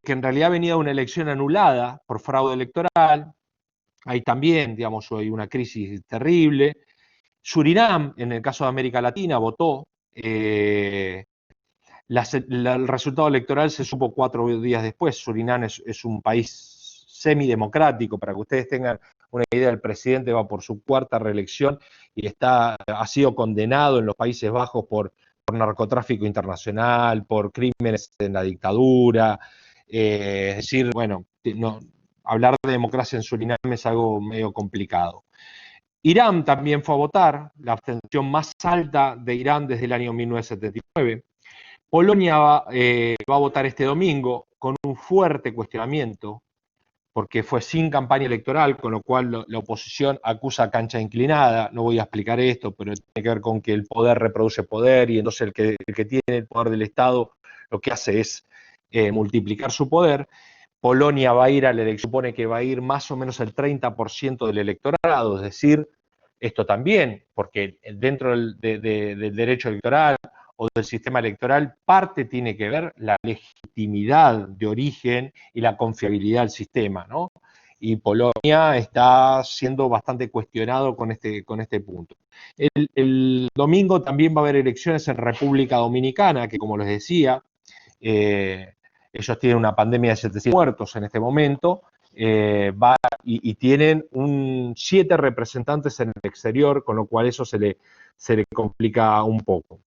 en realidad venía de una elección anulada por fraude electoral. Ahí también, digamos, hay una crisis terrible. Surinam, en el caso de América Latina, votó. El resultado electoral se supo 4 días después. Surinam es un país semidemocrático, para que ustedes tengan una idea. El presidente va por su 4ª reelección y ha sido condenado en los Países Bajos por narcotráfico internacional, por crímenes en la dictadura. Es decir, bueno, hablar de democracia en Surinam es algo medio complicado. Irán también fue a votar, la abstención más alta de Irán desde el año 1979. Polonia va a votar este domingo con un fuerte cuestionamiento, porque fue sin campaña electoral, con lo cual la oposición acusa cancha inclinada. No voy a explicar esto, pero tiene que ver con que el poder reproduce poder, y entonces el que tiene el poder del Estado lo que hace es multiplicar su poder. Polonia va a ir a la elección, supone que va a ir más o menos el 30% del electorado, es decir, esto también, porque dentro del derecho electoral o del sistema electoral, parte tiene que ver la legitimidad de origen y la confiabilidad del sistema, ¿no? Y Polonia está siendo bastante cuestionado con este punto. El domingo también va a haber elecciones en República Dominicana, que como les decía, ellos tienen una pandemia de 700 muertos en este momento, y tienen 7 representantes en el exterior, con lo cual eso se le complica un poco.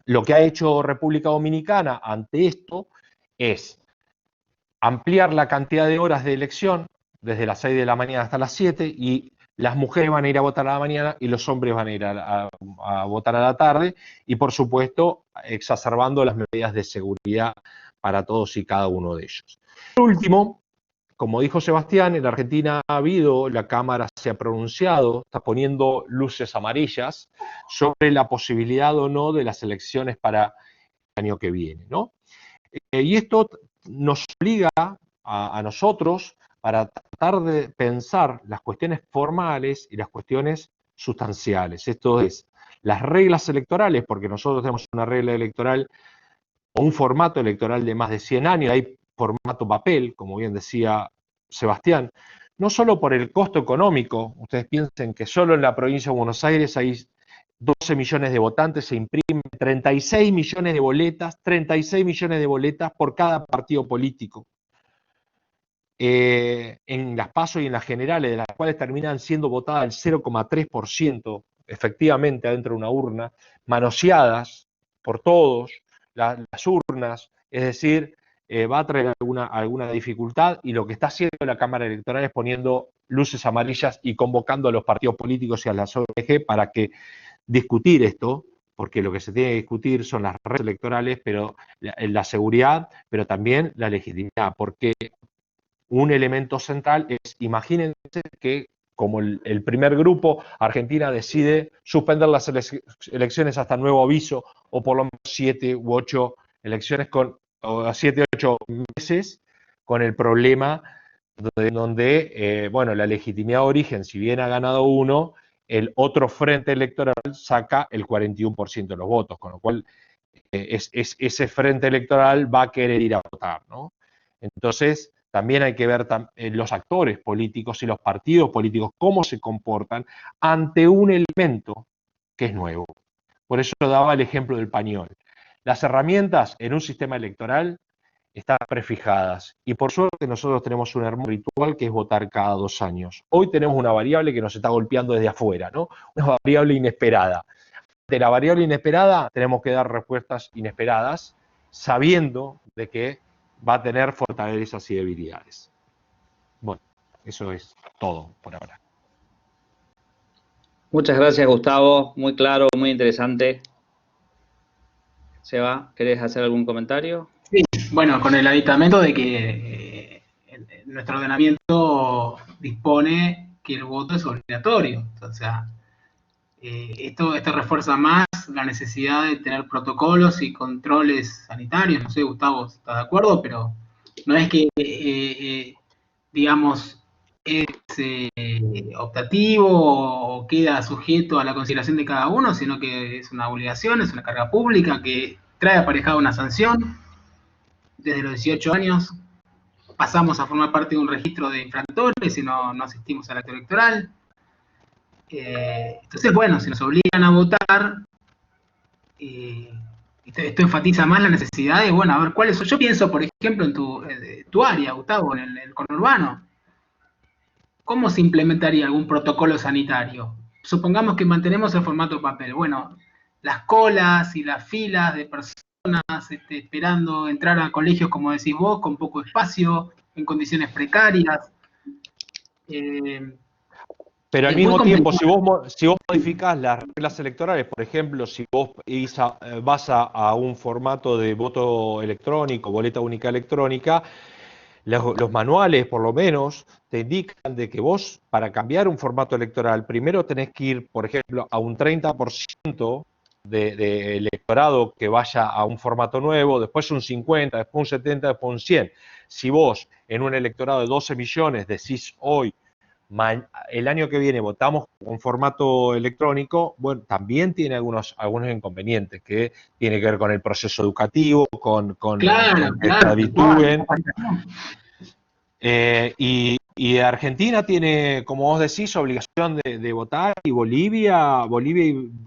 Lo que ha hecho República Dominicana ante esto es ampliar la cantidad de horas de elección desde las 6 de la mañana hasta las 7, y las mujeres van a ir a votar a la mañana y los hombres van a ir a votar a la tarde, y por supuesto exacerbando las medidas de seguridad para todos y cada uno de ellos. Por último, como dijo Sebastián, en la Argentina ha habido, la Cámara se ha pronunciado, está poniendo luces amarillas sobre la posibilidad o no de las elecciones para el año que viene, ¿no? Y esto nos obliga a nosotros para tratar de pensar las cuestiones formales y las cuestiones sustanciales. Esto es, las reglas electorales, porque nosotros tenemos una regla electoral o un formato electoral de más de 100 años, hay formato papel, como bien decía Sebastián, no solo por el costo económico. Ustedes piensen que solo en la provincia de Buenos Aires hay 12 millones de votantes, se imprimen 36 millones de boletas por cada partido político. En las PASO y en las generales, de las cuales terminan siendo votadas el 0,3%, efectivamente, adentro de una urna, manoseadas por todos, las urnas, es decir, va a traer alguna dificultad, y lo que está haciendo la Cámara Electoral es poniendo luces amarillas y convocando a los partidos políticos y a las ONG para que discutir esto, porque lo que se tiene que discutir son las redes electorales, pero la seguridad, pero también la legitimidad, porque un elemento central es, imagínense que como el primer grupo, Argentina decide suspender las elecciones hasta nuevo aviso, o por lo menos 7 u 8 elecciones o 7 u 8 meses, con el problema donde bueno, la legitimidad de origen, si bien ha ganado uno, el otro frente electoral saca el 41% de los votos, con lo cual ese frente electoral va a querer ir a votar, ¿no? Entonces, también hay que ver los actores políticos y los partidos políticos cómo se comportan ante un elemento que es nuevo. Por eso daba el ejemplo del pañol. Las herramientas en un sistema electoral están prefijadas, y por suerte nosotros tenemos un hermoso ritual que es votar cada 2 años. Hoy tenemos una variable que nos está golpeando desde afuera, ¿no? Una variable inesperada. De la variable inesperada tenemos que dar respuestas inesperadas, sabiendo de que va a tener fortalezas y debilidades. Bueno, eso es todo por ahora. Muchas gracias, Gustavo. Muy claro, muy interesante. Seba, ¿querés hacer algún comentario? Sí, bueno, con el aditamento de que nuestro ordenamiento dispone que el voto es obligatorio. O sea, esto refuerza más la necesidad de tener protocolos y controles sanitarios. No sé, Gustavo, ¿estás de acuerdo? Pero no es que, digamos, es optativo o queda sujeto a la consideración de cada uno, sino que es una obligación, es una carga pública que trae aparejada una sanción. Desde los 18 años pasamos a formar parte de un registro de infractores y no asistimos al acto electoral. Entonces, bueno, si nos obligan a votar, esto enfatiza más la necesidad de, bueno, a ver, ¿cuáles son? Yo pienso, por ejemplo, en tu área, Gustavo, en el conurbano. ¿Cómo se implementaría algún protocolo sanitario? Supongamos que mantenemos el formato papel. Bueno, las colas y las filas de personas esperando entrar a colegios, como decís vos, con poco espacio, en condiciones precarias. Pero al mismo tiempo, si vos modificás las reglas electorales, por ejemplo, si vos vas a un formato de voto electrónico, boleta única electrónica, los manuales, por lo menos, te indican de que vos, para cambiar un formato electoral, primero tenés que ir, por ejemplo, a un 30% de electorado que vaya a un formato nuevo, después un 50, después un 70, después un 100. Si vos, en un electorado de 12 millones, decís hoy, el año que viene votamos con formato electrónico, bueno, también tiene algunos inconvenientes que tiene que ver con el proceso educativo, con que se habitúen. Y Argentina tiene, como vos decís, obligación de votar, y Bolivia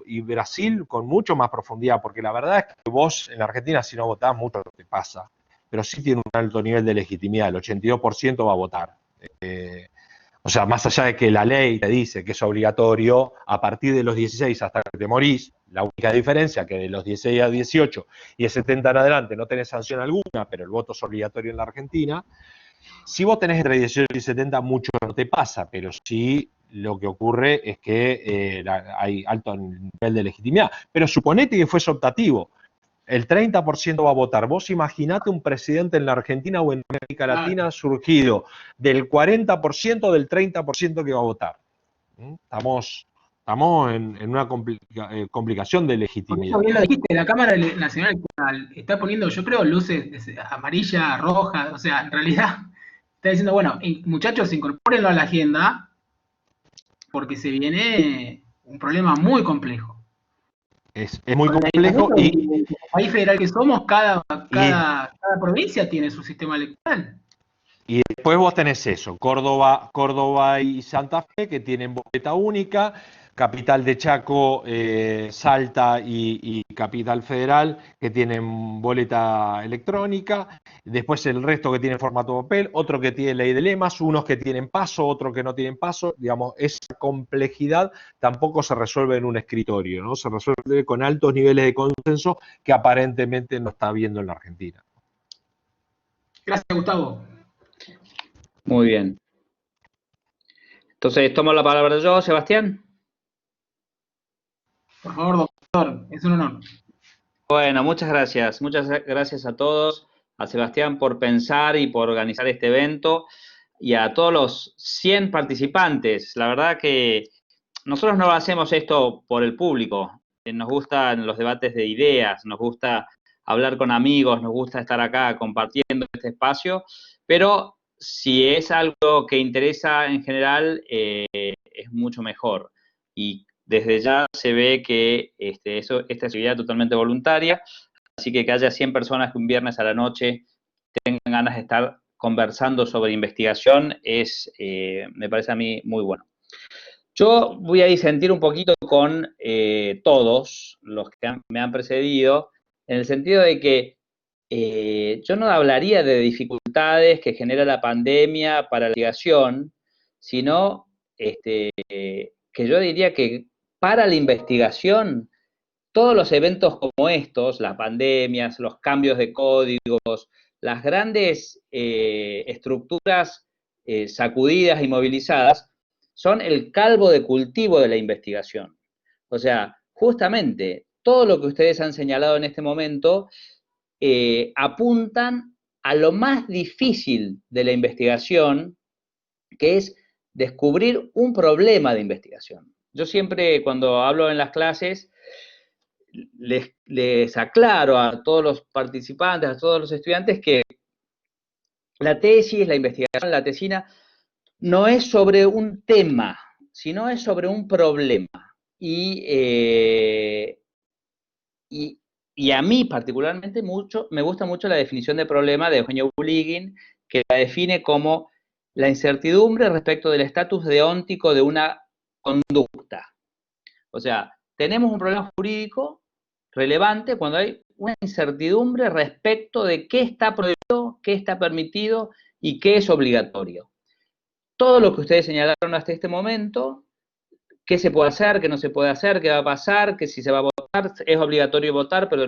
y Brasil con mucho más profundidad, porque la verdad es que vos en Argentina, si no votás, mucho te pasa, pero sí tiene un alto nivel de legitimidad, el 82% va a votar. O sea, más allá de que la ley te dice que es obligatorio a partir de los 16 hasta que te morís, la única diferencia es que de los 16 a 18 y de 70 en adelante no tenés sanción alguna, pero el voto es obligatorio en la Argentina. Si vos tenés entre 18 y 70, mucho no te pasa, pero sí lo que ocurre es que hay alto nivel de legitimidad. Pero suponete que fuese optativo. El 30% va a votar. Vos imaginate un presidente en la Argentina o en América Latina surgido del 40% del 30% que va a votar. Estamos en una complicación de legitimidad. Bien lo dijiste, la Cámara Nacional Electoral está poniendo, yo creo, luces amarillas, rojas, o sea, en realidad está diciendo, bueno, muchachos, incorpórenlo a la agenda porque se viene un problema muy complejo. Es muy complejo y el país federal que somos, cada provincia tiene su sistema electoral. Y después vos tenés eso, Córdoba y Santa Fe, que tienen boleta única, Capital de Chaco, Salta y Capital Federal, que tienen boleta electrónica, después el resto que tiene formato papel, otro que tiene ley de lemas, unos que tienen paso, otros que no tienen paso, digamos, esa complejidad tampoco se resuelve en un escritorio, ¿no? Se resuelve con altos niveles de consenso que aparentemente no está habiendo en la Argentina. Gracias, Gustavo. Muy bien. Entonces, tomo la palabra yo, Sebastián. Por favor, doctor, es un honor. Bueno, muchas gracias. Muchas gracias a todos, a Sebastián por pensar y por organizar este evento y a todos los 100 participantes. La verdad que nosotros no hacemos esto por el público. Nos gustan los debates de ideas, nos gusta hablar con amigos, nos gusta estar acá compartiendo este espacio, pero si es algo que interesa en general, es mucho mejor. Y desde ya se ve que esta actividad es totalmente voluntaria, así que haya 100 personas que un viernes a la noche tengan ganas de estar conversando sobre investigación me parece a mí muy bueno. Yo voy a disentir un poquito con todos los que me han precedido, en el sentido de que yo no hablaría de dificultades que genera la pandemia para la investigación, sino que yo diría que para la investigación, todos los eventos como estos, las pandemias, los cambios de códigos, las grandes estructuras sacudidas y movilizadas, son el caldo de cultivo de la investigación. O sea, justamente todo lo que ustedes han señalado en este momento apuntan a lo más difícil de la investigación, que es descubrir un problema de investigación. Yo siempre, cuando hablo en las clases, les aclaro a todos los participantes, a todos los estudiantes, que la tesis, la investigación, la tesina, no es sobre un tema, sino es sobre un problema. Y a mí particularmente me gusta mucho la definición de problema de Eugenio Buligin, que la define como la incertidumbre respecto del estatus deóntico de una conducta. O sea, tenemos un problema jurídico relevante cuando hay una incertidumbre respecto de qué está prohibido, qué está permitido y qué es obligatorio. Todo lo que ustedes señalaron hasta este momento, qué se puede hacer, qué no se puede hacer, qué va a pasar, que si se va a votar, es obligatorio votar, pero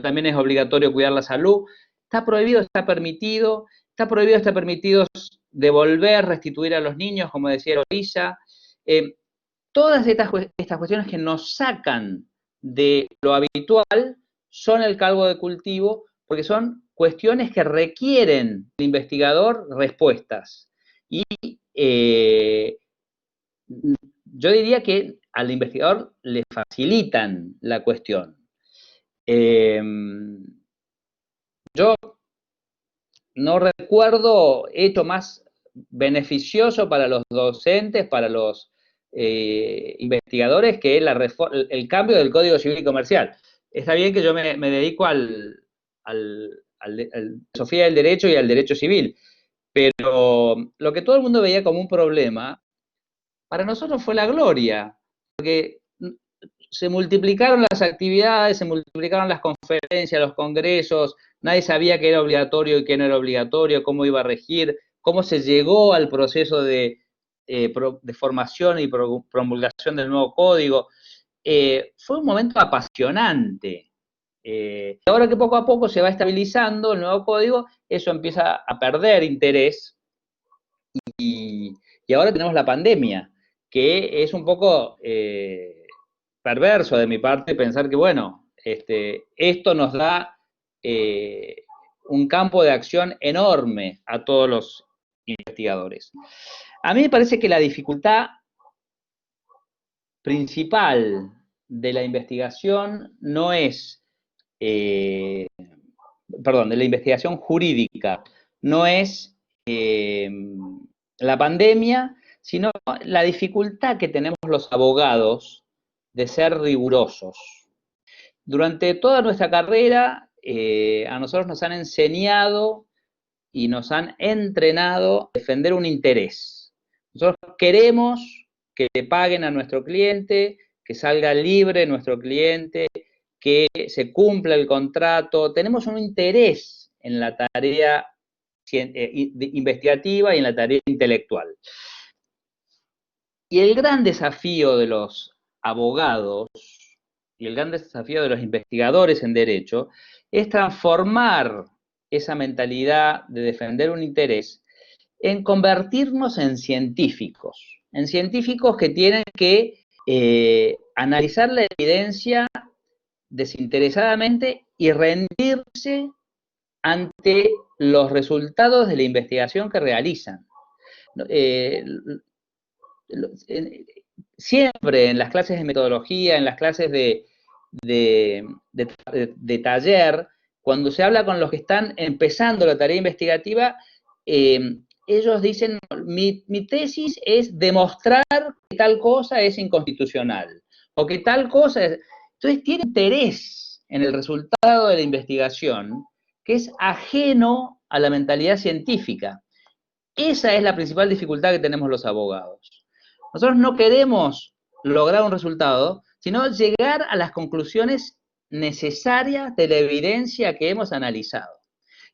también es obligatorio cuidar la salud. Está prohibido, está permitido devolver, restituir a los niños, como decía Orilla. Todas estas cuestiones que nos sacan de lo habitual son el caldo de cultivo, porque son cuestiones que requieren del investigador respuestas. Y yo diría que al investigador le facilitan la cuestión. Yo no recuerdo hecho más beneficioso para los docentes, para los investigadores, que el cambio del Código Civil y Comercial. Está bien que yo me dedico a la filosofía del derecho y al derecho civil, pero lo que todo el mundo veía como un problema, para nosotros fue la gloria, porque se multiplicaron las actividades, se multiplicaron las conferencias, los congresos, nadie sabía qué era obligatorio y qué no era obligatorio, cómo iba a regir, cómo se llegó al proceso de formación y promulgación del nuevo código. Fue un momento apasionante. Ahora que poco a poco se va estabilizando el nuevo código, eso empieza a perder interés y ahora tenemos la pandemia, que es un poco perverso de mi parte pensar que, bueno, esto nos da un campo de acción enorme a todos los investigadores. A mí me parece que la dificultad principal de la investigación no es, de la investigación jurídica, no es la pandemia, sino la dificultad que tenemos los abogados de ser rigurosos. Durante toda nuestra carrera, a nosotros nos han enseñado y nos han entrenado a defender un interés. Nosotros queremos que le paguen a nuestro cliente, que salga libre nuestro cliente, que se cumpla el contrato. Tenemos un interés en la tarea investigativa y en la tarea intelectual. Y el gran desafío de los abogados y el gran desafío de los investigadores en derecho es transformar esa mentalidad de defender un interés en convertirnos en científicos que tienen que analizar la evidencia desinteresadamente y rendirse ante los resultados de la investigación que realizan. Siempre en las clases de metodología, en las clases de taller, cuando se habla con los que están empezando la tarea investigativa, ellos dicen, mi tesis es demostrar que tal cosa es inconstitucional, o que tal cosa es... Entonces tiene interés en el resultado de la investigación que es ajeno a la mentalidad científica. Esa es la principal dificultad que tenemos los abogados. Nosotros no queremos lograr un resultado, sino llegar a las conclusiones necesarias de la evidencia que hemos analizado.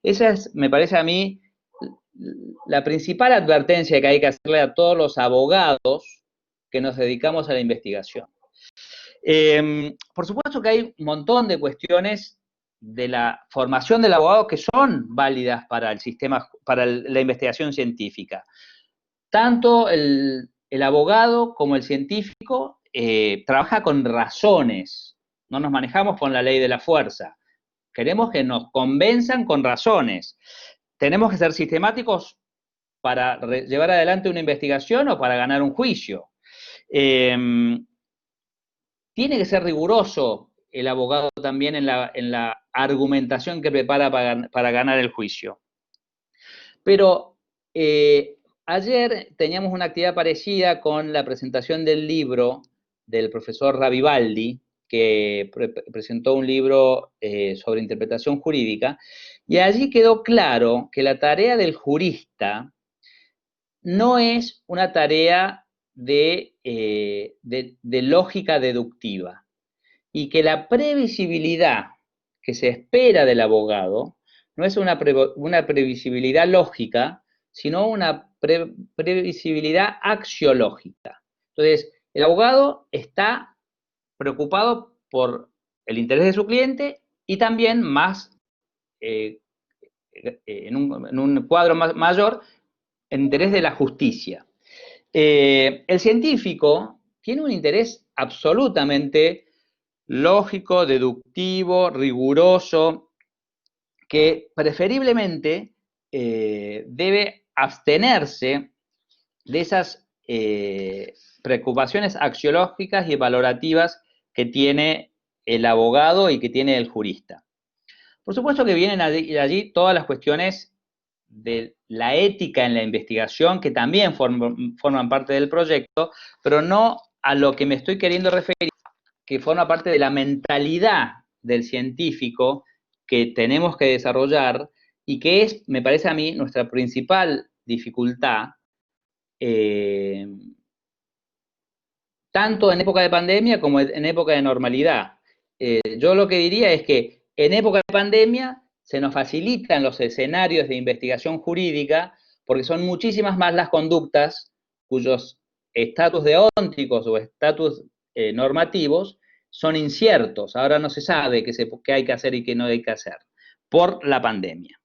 Esa es, me parece a mí, la principal advertencia que hay que hacerle a todos los abogados que nos dedicamos a la investigación. Por supuesto que hay un montón de cuestiones de la formación del abogado que son válidas para el sistema, para la investigación científica. Tanto el abogado como el científico trabaja con razones, no nos manejamos con la ley de la fuerza. Queremos que nos convenzan con razones. Tenemos que ser sistemáticos para llevar adelante una investigación o para ganar un juicio. Tiene que ser riguroso el abogado también en la argumentación que prepara para ganar el juicio. Pero ayer teníamos una actividad parecida con la presentación del libro del profesor Ravivaldi, que presentó un libro sobre interpretación jurídica, y allí quedó claro que la tarea del jurista no es una tarea de lógica deductiva, y que la previsibilidad que se espera del abogado no es una previsibilidad lógica, sino una previsibilidad axiológica. Entonces, el abogado está preocupado por el interés de su cliente y también más, en un cuadro mayor, el interés de la justicia. El científico tiene un interés absolutamente lógico, deductivo, riguroso, que preferiblemente debe abstenerse de esas preocupaciones axiológicas y valorativas que tiene el abogado y que tiene el jurista. Por supuesto que vienen allí todas las cuestiones de la ética en la investigación, que también forman parte del proyecto, pero no a lo que me estoy queriendo referir, que forma parte de la mentalidad del científico que tenemos que desarrollar y que es, me parece a mí, nuestra principal dificultad, tanto en época de pandemia como en época de normalidad. Yo lo que diría es que en época de pandemia se nos facilitan los escenarios de investigación jurídica porque son muchísimas más las conductas cuyos estatus deónticos o estatus normativos son inciertos. Ahora no se sabe qué hay que hacer y qué no hay que hacer por la pandemia.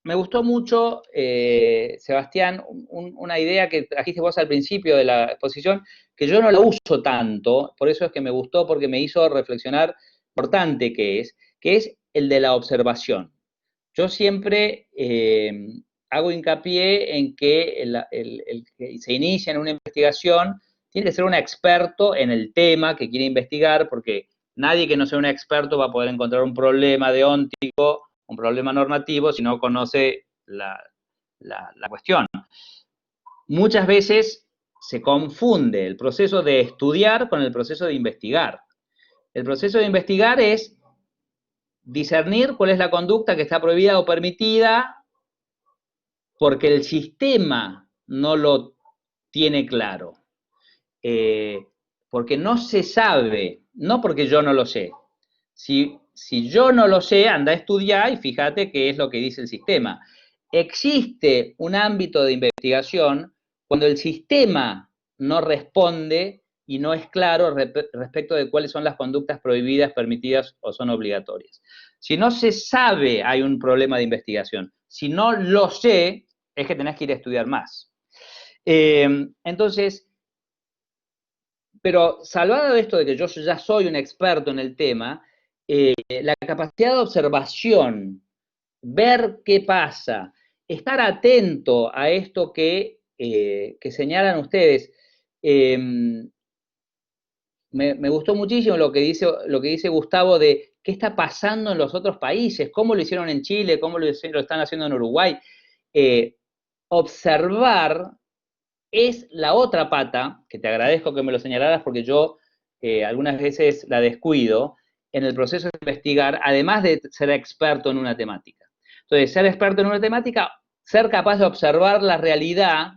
Me gustó mucho, Sebastián, una idea que trajiste vos al principio de la exposición, que yo no la uso tanto, por eso es que me gustó, porque me hizo reflexionar lo importante que es el de la observación. Yo siempre hago hincapié en que el que se inicia en una investigación tiene que ser un experto en el tema que quiere investigar, porque nadie que no sea un experto va a poder encontrar un problema deóntico, un problema normativo, si no conoce la cuestión. Muchas veces se confunde el proceso de estudiar con el proceso de investigar. El proceso de investigar es discernir cuál es la conducta que está prohibida o permitida porque el sistema no lo tiene claro. Porque no se sabe, no porque yo no lo sé. Si yo no lo sé, anda a estudiar y fíjate qué es lo que dice el sistema. Existe un ámbito de investigación cuando el sistema no responde y no es claro respecto de cuáles son las conductas prohibidas, permitidas o son obligatorias. Si no se sabe, hay un problema de investigación. Si no lo sé, es que tenés que ir a estudiar más. Entonces, pero salvado de esto de que yo ya soy un experto en el tema, la capacidad de observación, ver qué pasa, estar atento a esto que señalan ustedes. Me gustó muchísimo lo que dice Gustavo de qué está pasando en los otros países, cómo lo hicieron en Chile, cómo lo están haciendo en Uruguay. Observar es la otra pata, que te agradezco que me lo señalaras porque yo algunas veces la descuido en el proceso de investigar, además de ser experto en una temática. Entonces, ser experto en una temática, ser capaz de observar la realidad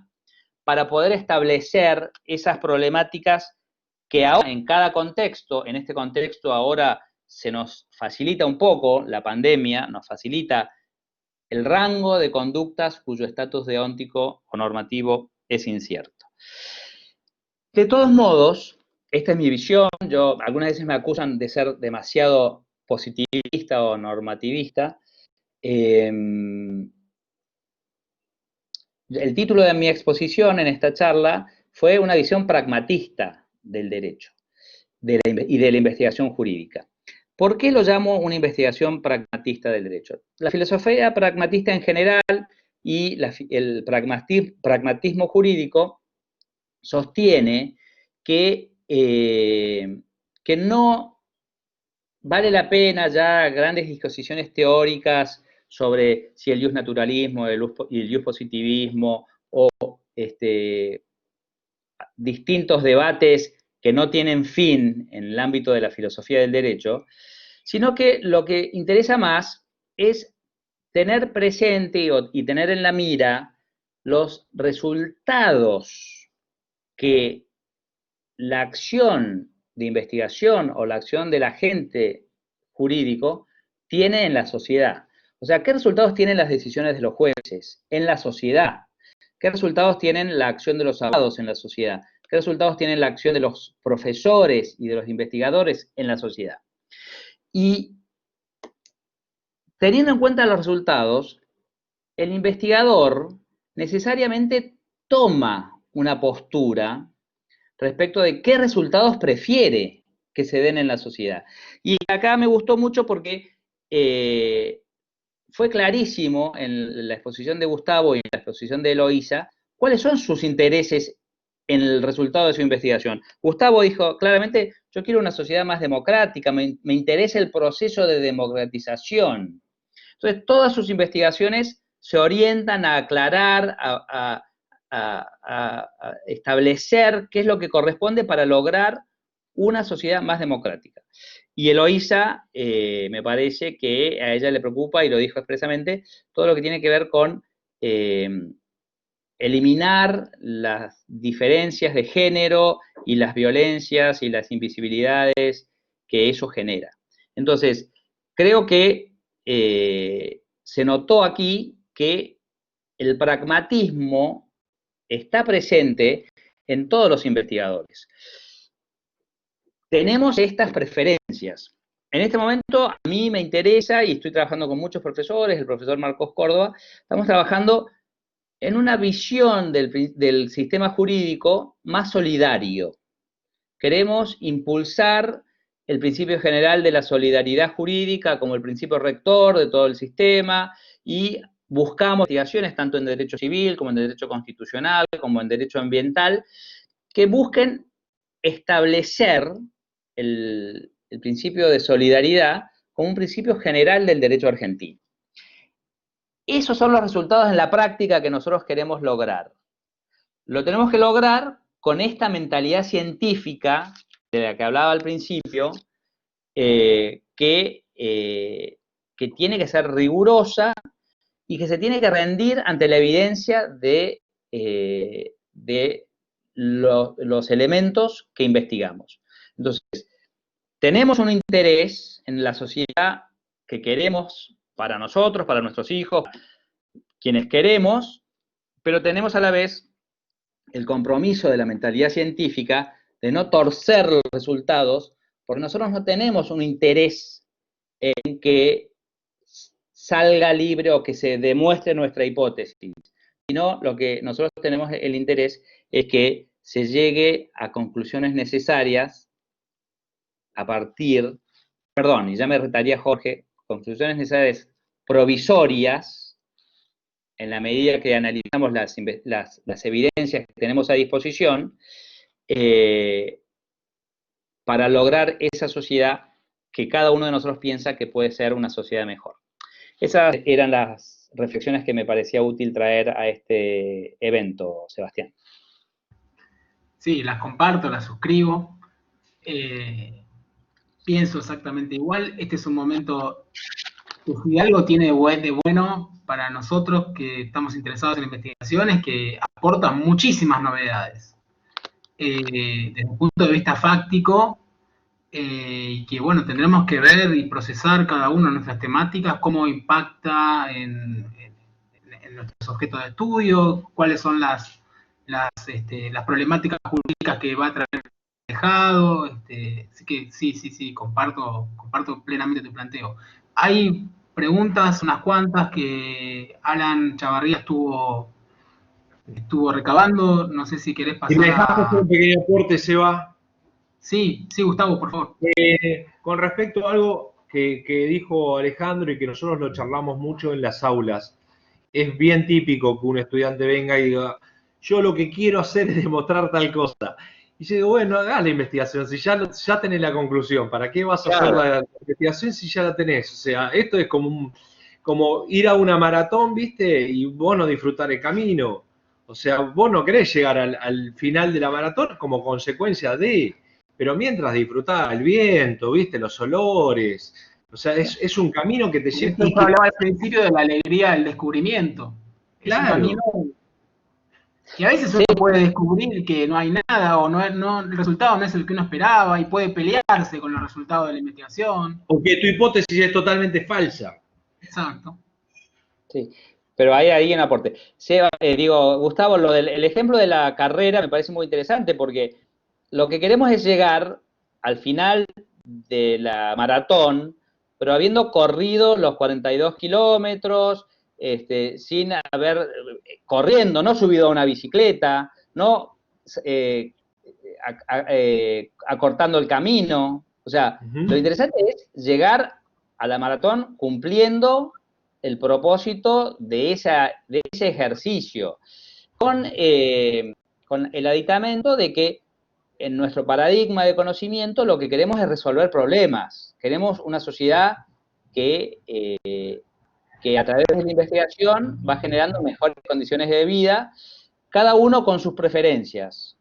para poder establecer esas problemáticas que ahora en cada contexto, en este contexto ahora se nos facilita un poco, la pandemia nos facilita el rango de conductas cuyo estatus deóntico o normativo es incierto. De todos modos, esta es mi visión. Algunas veces me acusan de ser demasiado positivista o normativista. El título de mi exposición en esta charla fue una visión pragmatista del derecho y de la investigación jurídica. ¿Por qué lo llamo una investigación pragmatista del derecho? La filosofía pragmatista en general y el pragmatismo jurídico sostiene que no vale la pena ya grandes discusiones teóricas sobre si el justnaturalismo y el justpositivismo o distintos debates que no tienen fin en el ámbito de la filosofía del derecho, sino que lo que interesa más es tener presente y tener en la mira los resultados que la acción de investigación o la acción del agente jurídico tiene en la sociedad. O sea, ¿qué resultados tienen las decisiones de los jueces en la sociedad? ¿Qué resultados tienen la acción de los abogados en la sociedad? ¿Qué resultados tiene la acción de los profesores y de los investigadores en la sociedad? Y teniendo en cuenta los resultados, el investigador necesariamente toma una postura respecto de qué resultados prefiere que se den en la sociedad. Y acá me gustó mucho porque fue clarísimo en la exposición de Gustavo y en la exposición de Eloísa cuáles son sus intereses en el resultado de su investigación. Gustavo dijo claramente, yo quiero una sociedad más democrática, me interesa el proceso de democratización. Entonces, todas sus investigaciones se orientan a aclarar, a establecer qué es lo que corresponde para lograr una sociedad más democrática. Y Eloísa, me parece que a ella le preocupa, y lo dijo expresamente, todo lo que tiene que ver con eliminar las diferencias de género y las violencias y las invisibilidades que eso genera. Entonces, creo que se notó aquí que el pragmatismo está presente en todos los investigadores. Tenemos estas preferencias. En este momento a mí me interesa, y estoy trabajando con muchos profesores, el profesor Marcos Córdoba, estamos trabajando en una visión del sistema jurídico más solidario. Queremos impulsar el principio general de la solidaridad jurídica como el principio rector de todo el sistema y buscamos investigaciones tanto en derecho civil como en derecho constitucional, como en derecho ambiental, que busquen establecer el principio de solidaridad como un principio general del derecho argentino. Esos son los resultados en la práctica que nosotros queremos lograr. Lo tenemos que lograr con esta mentalidad científica de la que hablaba al principio, que que tiene que ser rigurosa y que se tiene que rendir ante la evidencia de los elementos que investigamos. Entonces, tenemos un interés en la sociedad que queremos para nosotros, para nuestros hijos, quienes queremos, pero tenemos a la vez el compromiso de la mentalidad científica de no torcer los resultados, porque nosotros no tenemos un interés en que salga libre o que se demuestre nuestra hipótesis, sino lo que nosotros tenemos el interés es que se llegue a conclusiones necesarias a partir, perdón, y ya me retaría Jorge, conclusiones necesarias provisorias, en la medida que analizamos las evidencias que tenemos a disposición, para lograr esa sociedad que cada uno de nosotros piensa que puede ser una sociedad mejor. Esas eran las reflexiones que me parecía útil traer a este evento, Sebastián. Sí, las comparto, las suscribo. Pienso exactamente igual. Este es un momento que si algo tiene de bueno para nosotros que estamos interesados en investigaciones, que aporta muchísimas novedades. Desde el punto de vista fáctico, y que bueno, tendremos que ver y procesar cada una de nuestras temáticas, cómo impacta en nuestros objetos de estudio, cuáles son las problemáticas jurídicas que va a traer dejado. Así que sí, comparto plenamente tu planteo. Hay preguntas, unas cuantas, que Alan Chavarría estuvo recabando. No sé si querés pasar. Si me dejás hacer un pequeño aporte, Seba. Sí, Gustavo, por favor. Con respecto a algo que dijo Alejandro y que nosotros lo charlamos mucho en las aulas, es bien típico que un estudiante venga y diga, yo lo que quiero hacer es demostrar tal cosa. Y yo digo, bueno, haz la investigación, si ya tenés la conclusión, ¿para qué vas a hacer la investigación si ya la tenés? O sea, esto es como ir a una maratón, ¿viste? Y vos no disfrutar el camino. O sea, vos no querés llegar al final de la maratón como consecuencia de... Pero mientras disfrutás el viento, ¿viste? Los olores. O sea, es un camino que te lleva... Esto hablaba al principio de la alegría del descubrimiento. Claro. Es un camino que a veces uno puede descubrir que no hay nada, o el resultado no es el que uno esperaba, y puede pelearse con los resultados de la investigación. O que tu hipótesis es totalmente falsa. Exacto. Sí, pero hay ahí un aporte. Gustavo, el ejemplo de la carrera me parece muy interesante porque lo que queremos es llegar al final de la maratón, pero habiendo corrido los 42 kilómetros, sin haber, corriendo, no subido a una bicicleta, no acortando el camino. O sea, lo interesante es llegar a la maratón cumpliendo el propósito de ese ejercicio, con el aditamento de que en nuestro paradigma de conocimiento lo que queremos es resolver problemas. Queremos una sociedad que a través de la investigación va generando mejores condiciones de vida, cada uno con sus preferencias.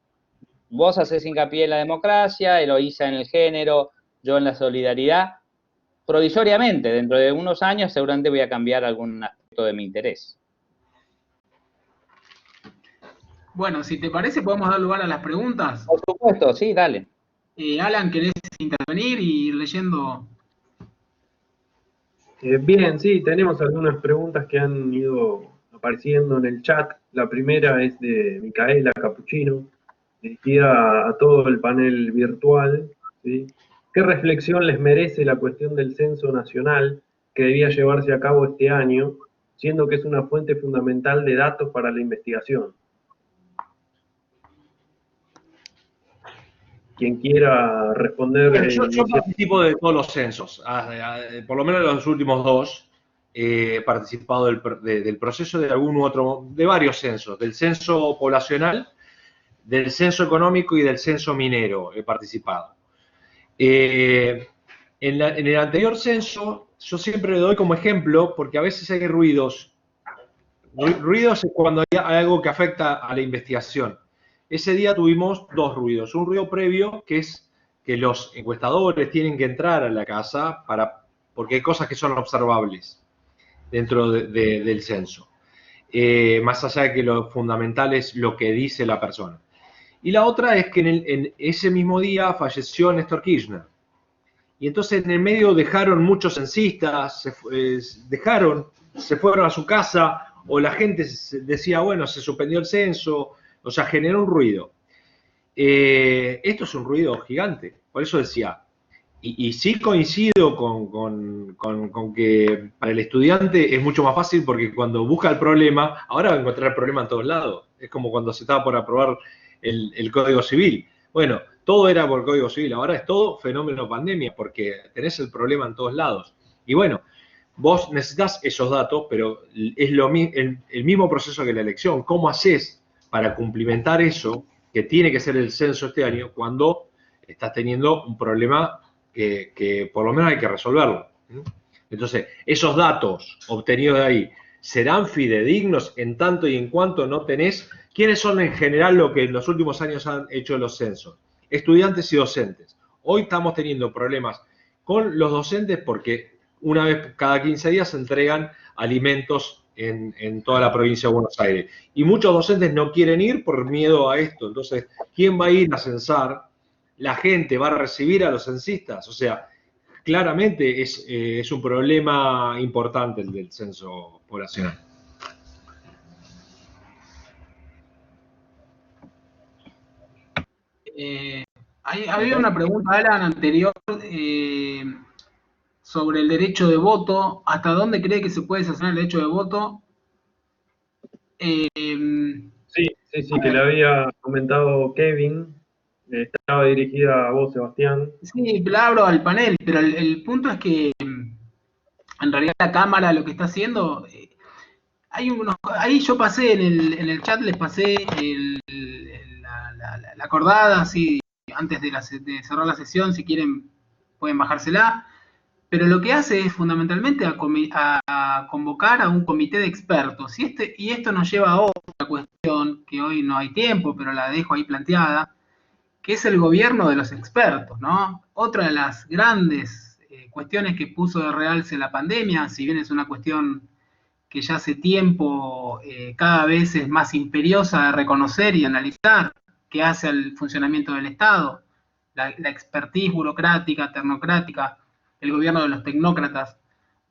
Vos hacés hincapié en la democracia, Eloísa en el género, yo en la solidaridad. Provisoriamente, dentro de unos años seguramente voy a cambiar algún aspecto de mi interés. Bueno, si te parece, podemos dar lugar a las preguntas. Por supuesto, sí, dale. Alan, ¿querés intervenir y ir leyendo? Bien, sí, tenemos algunas preguntas que han ido apareciendo en el chat. La primera es de Micaela Capuchino, dirigida a todo el panel virtual, ¿sí? ¿Qué reflexión les merece la cuestión del censo nacional que debía llevarse a cabo este año, siendo que es una fuente fundamental de datos para la investigación? Quien quiera responder. Yo participo de todos los censos, por lo menos de los últimos dos. He participado del proceso de varios censos, del censo poblacional, del censo económico y del censo minero he participado. En el anterior censo, yo siempre le doy como ejemplo, porque a veces hay ruidos. Ruidos es cuando hay algo que afecta a la investigación. Ese día tuvimos dos ruidos. Un ruido previo, que es que los encuestadores tienen que entrar a la casa para porque hay cosas que son observables dentro del censo, más allá de que lo fundamental es lo que dice la persona. Y la otra es que en ese mismo día falleció Néstor Kirchner. Y entonces en el medio dejaron muchos censistas, se fueron a su casa, o la gente decía, bueno, se suspendió el censo, o sea, generó un ruido. Esto es un ruido gigante, por eso decía, y sí coincido con que para el estudiante es mucho más fácil porque cuando busca el problema, ahora va a encontrar el problema en todos lados. Es como cuando se estaba por aprobar el Código Civil. Bueno, todo era por Código Civil, ahora es todo fenómeno pandemia porque tenés el problema en todos lados. Y bueno, vos necesitas esos datos, pero es el mismo proceso que la elección. ¿Cómo haces para cumplimentar eso que tiene que ser el censo este año cuando estás teniendo un problema que por lo menos hay que resolverlo? Entonces, esos datos obtenidos de ahí serán fidedignos en tanto y en cuanto no tenés. ¿Quiénes son en general lo que en los últimos años han hecho los censos? Estudiantes y docentes. Hoy estamos teniendo problemas con los docentes porque una vez cada 15 días se entregan alimentos en toda la provincia de Buenos Aires. Y muchos docentes no quieren ir por miedo a esto. Entonces, ¿quién va a ir a censar? La gente va a recibir a los censistas. O sea, claramente es un problema importante el del censo poblacional. Había una pregunta, Alan, anterior sobre el derecho de voto. ¿Hasta dónde cree que se puede sancionar el derecho de voto? Sí, que le había comentado Kevin. Estaba dirigida a vos, Sebastián. Sí, le abro al panel, pero el punto es que en realidad la Cámara lo que está haciendo, ahí yo pasé en el chat, les pasé la acordada, así, antes de cerrar la sesión, si quieren pueden bajársela, pero lo que hace es fundamentalmente a convocar a un comité de expertos, y esto nos lleva a otra cuestión, que hoy no hay tiempo, pero la dejo ahí planteada, que es el gobierno de los expertos, ¿no? Otra de las grandes cuestiones que puso de realce la pandemia, si bien es una cuestión que ya hace tiempo cada vez es más imperiosa de reconocer y analizar, que hace al funcionamiento del Estado, la expertise burocrática, tecnocrática, el gobierno de los tecnócratas.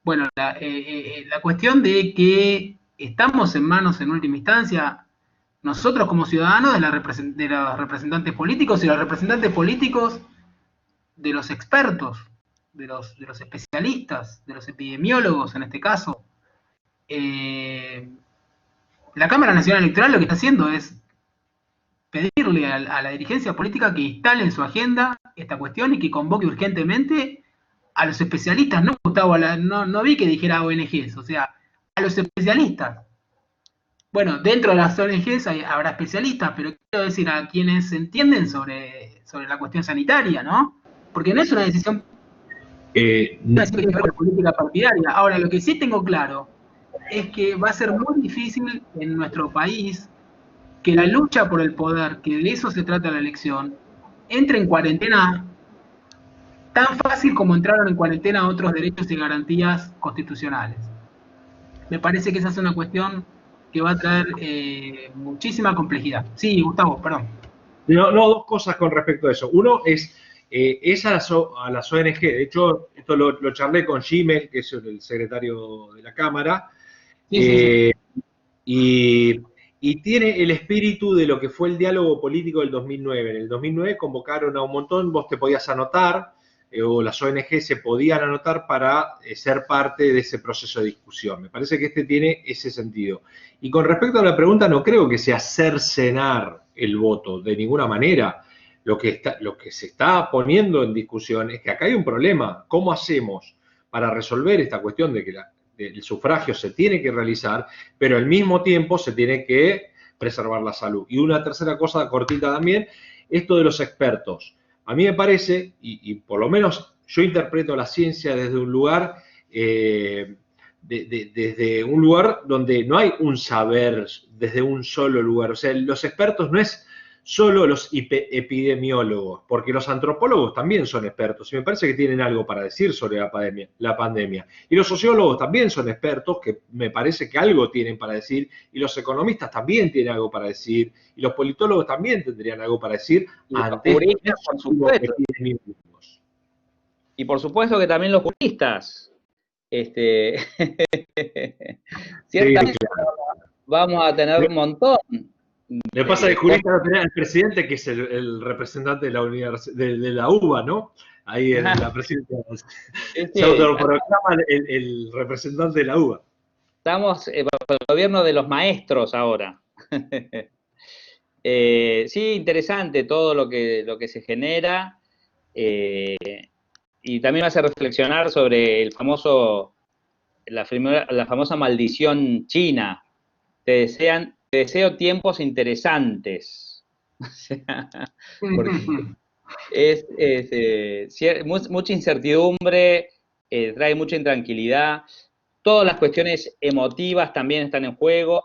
Bueno, la cuestión de que estamos en manos, en última instancia, nosotros como ciudadanos de los representantes políticos y los representantes políticos de los expertos, de los especialistas, de los epidemiólogos en este caso. La Cámara Nacional Electoral lo que está haciendo es pedirle a la dirigencia política que instale en su agenda esta cuestión y que convoque urgentemente a los especialistas. No, Gustavo, no vi que dijera ONGs, o sea, a los especialistas. Bueno, dentro de las ONGs habrá especialistas, pero quiero decir a quienes entienden sobre la cuestión sanitaria, ¿no? Porque no es una decisión que tiene que ver con política partidaria. Ahora, lo que sí tengo claro es que va a ser muy difícil en nuestro país que la lucha por el poder, que de eso se trata la elección, entre en cuarentena tan fácil como entraron en cuarentena otros derechos y garantías constitucionales. Me parece que esa es una cuestión que va a traer muchísima complejidad. Sí, Gustavo, perdón. No, dos cosas con respecto a eso. Uno es a las ONG. De hecho, esto lo charlé con Gimel, que es el secretario de la Cámara, sí. Y tiene el espíritu de lo que fue el diálogo político del 2009. En el 2009 convocaron a un montón, vos te podías anotar, o las ONG se podían anotar para ser parte de ese proceso de discusión. Me parece que este tiene ese sentido. Y con respecto a la pregunta, no creo que sea cercenar el voto, de ninguna manera. Lo que se está poniendo en discusión es que acá hay un problema. ¿Cómo hacemos para resolver esta cuestión de que el sufragio se tiene que realizar, pero al mismo tiempo se tiene que preservar la salud? Y una tercera cosa cortita también, esto de los expertos. A mí me parece, y por lo menos yo interpreto la ciencia desde un lugar, desde un lugar donde no hay un saber desde un solo lugar. O sea, los expertos no es solo los epidemiólogos, porque los antropólogos también son expertos y me parece que tienen algo para decir sobre la pandemia. Y los sociólogos también son expertos, que me parece que algo tienen para decir, y los economistas también tienen algo para decir, y los politólogos también tendrían algo para decir ante juristas, por supuesto. epidemiólogos. Y por supuesto que también los juristas. Ciertamente Sí, claro. vamos a tener un montón. Me pasa de jurista no tener al presidente, que es el representante de la de la UBA, ¿no? Ahí en la presidencia. Se autoproclama el representante de la UBA. Estamos bajo el gobierno de los maestros ahora. Sí, interesante todo lo que se genera. Y también me hace reflexionar sobre la famosa maldición china. Te deseo tiempos interesantes. O sea, porque mucha incertidumbre, trae mucha intranquilidad. Todas las cuestiones emotivas también están en juego.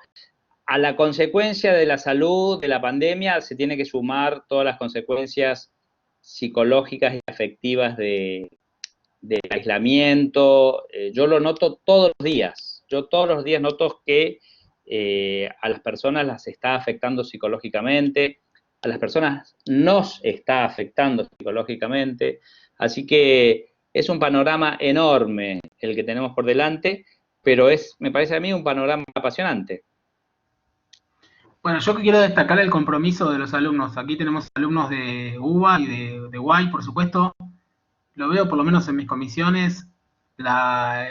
A la consecuencia de la salud, de la pandemia, se tiene que sumar todas las consecuencias psicológicas y afectivas del aislamiento. Yo lo noto todos los días. Yo todos los días noto que a las personas las está afectando psicológicamente, a las personas nos está afectando psicológicamente, así que es un panorama enorme el que tenemos por delante, pero me parece a mí un panorama apasionante. Bueno, yo quiero destacar el compromiso de los alumnos. Aquí tenemos alumnos de UBA y de UAI, por supuesto. Lo veo por lo menos en mis comisiones, las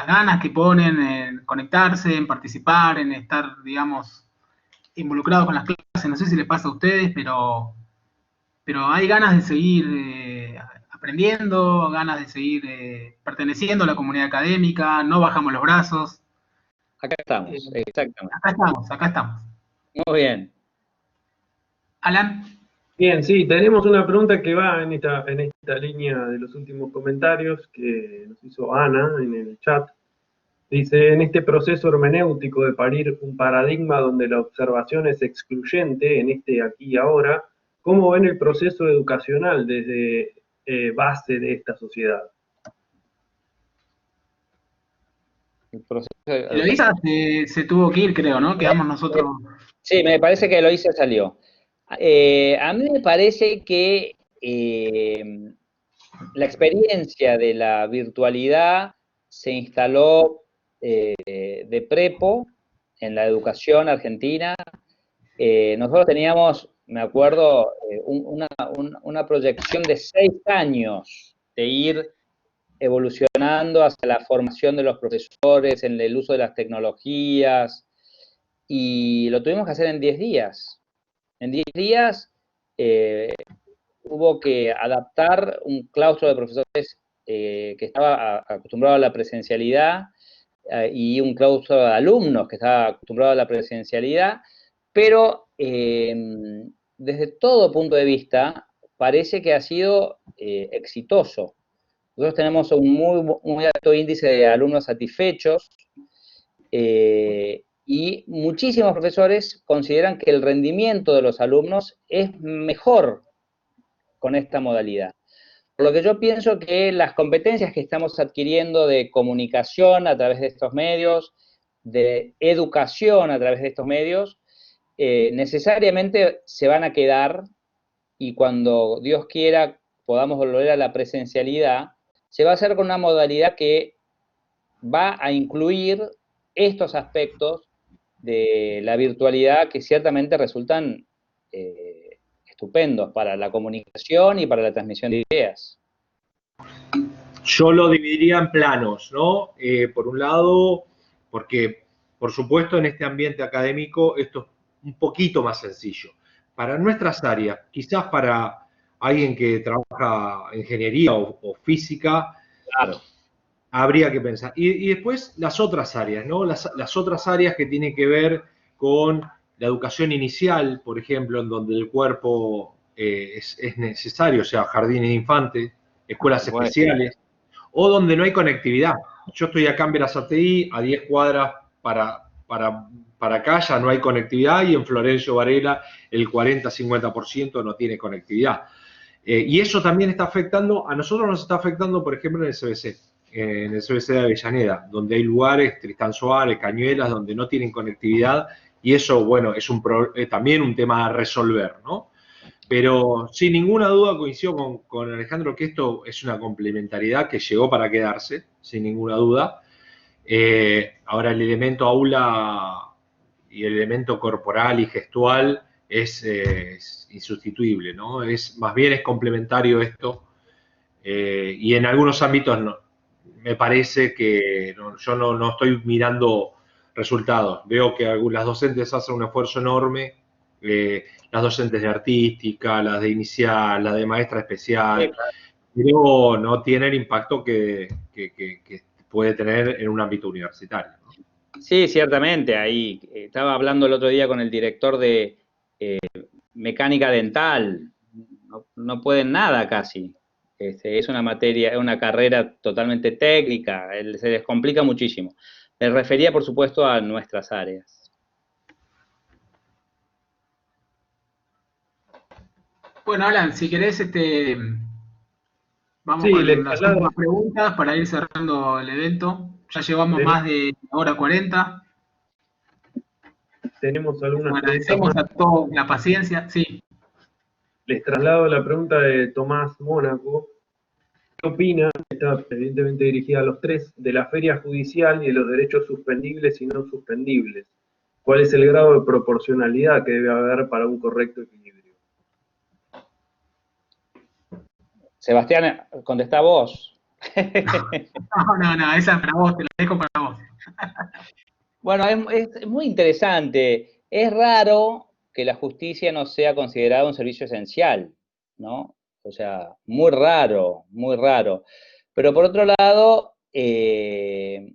ganas que ponen en conectarse, en participar, en estar, digamos, involucrados con las clases. No sé si les pasa a ustedes, pero hay ganas de seguir aprendiendo, ganas de seguir perteneciendo a la comunidad académica, no bajamos los brazos. Acá estamos, exactamente. Acá estamos. Muy bien. Alan. Bien, sí, tenemos una pregunta que va en esta línea de los últimos comentarios que nos hizo Ana en el chat. Dice, en este proceso hermenéutico de parir un paradigma donde la observación es excluyente, en este aquí y ahora, ¿cómo ven el proceso educacional desde base de esta sociedad? El proceso Eloísa se tuvo que ir, creo, ¿no? Quedamos nosotros. Sí, me parece que Eloísa salió. A mí me parece que la experiencia de la virtualidad se instaló de prepo en la educación argentina. Nosotros teníamos, me acuerdo, una proyección de 6 años de ir evolucionando hacia la formación de los profesores, en el uso de las tecnologías, y lo tuvimos que hacer en 10 días. En 10 días hubo que adaptar un claustro de profesores que estaba acostumbrado a la presencialidad y un claustro de alumnos que estaba acostumbrado a la presencialidad, pero desde todo punto de vista parece que ha sido exitoso. Nosotros tenemos un muy alto índice de alumnos satisfechos, y muchísimos profesores consideran que el rendimiento de los alumnos es mejor con esta modalidad. Por lo que yo pienso que las competencias que estamos adquiriendo de comunicación a través de estos medios, de educación a través de estos medios, necesariamente se van a quedar, y cuando Dios quiera podamos volver a la presencialidad, se va a hacer con una modalidad que va a incluir estos aspectos de la virtualidad que ciertamente resultan estupendos para la comunicación y para la transmisión de ideas. Yo lo dividiría en planos, ¿no? Por un lado, porque por supuesto en este ambiente académico esto es un poquito más sencillo. Para nuestras áreas, quizás para alguien que trabaja en ingeniería o física, claro, habría que pensar. Y después las otras áreas, ¿no? Las otras áreas que tienen que ver con la educación inicial, por ejemplo, en donde el cuerpo es necesario, o sea, jardines de infantes, escuelas especiales, o donde no hay conectividad. Yo estoy acá en Verazategui, a 10 cuadras para para acá ya no hay conectividad y en Florencio Varela el 40-50% no tiene conectividad. Y eso también está afectando, a nosotros nos está afectando, por ejemplo, en el CBC de Avellaneda, donde hay lugares, Tristán Suárez, Cañuelas, donde no tienen conectividad, y eso, bueno, es también un tema a resolver, ¿no? Pero sin ninguna duda coincido con Alejandro que esto es una complementariedad que llegó para quedarse, sin ninguna duda. Ahora el elemento aula y el elemento corporal y gestual es insustituible, ¿no? Más bien es complementario esto, y en algunos ámbitos me parece que yo no estoy mirando resultados. Veo que las docentes hacen un esfuerzo enorme, las docentes de artística, las de inicial, las de maestra especial, pero no tiene el impacto que puede tener en un ámbito universitario, ¿no? Sí, ciertamente. Ahí estaba hablando el otro día con el director de mecánica dental. No pueden nada casi. Es una materia, es una carrera totalmente técnica, se les complica muchísimo. Me refería, por supuesto, a nuestras áreas. Bueno, Alan, si querés, vamos Sí, con la las escalada. últimas preguntas para ir cerrando el evento. Ya llevamos Tenemos, más de 1 hora 40. tenemos algunas preguntas Agradecemos más. a todos la paciencia. Sí. Les traslado la pregunta de Tomás Mónaco. ¿Qué opina? Está evidentemente dirigida a los tres, de la feria judicial y de los derechos suspendibles y no suspendibles. ¿Cuál es el grado de proporcionalidad que debe haber para un correcto equilibrio? Sebastián, contestá vos. No, esa para vos, te la dejo para vos. Bueno, es muy interesante. Es raro que la justicia no sea considerada un servicio esencial, ¿no? O sea, muy raro, muy raro. Pero por otro lado, me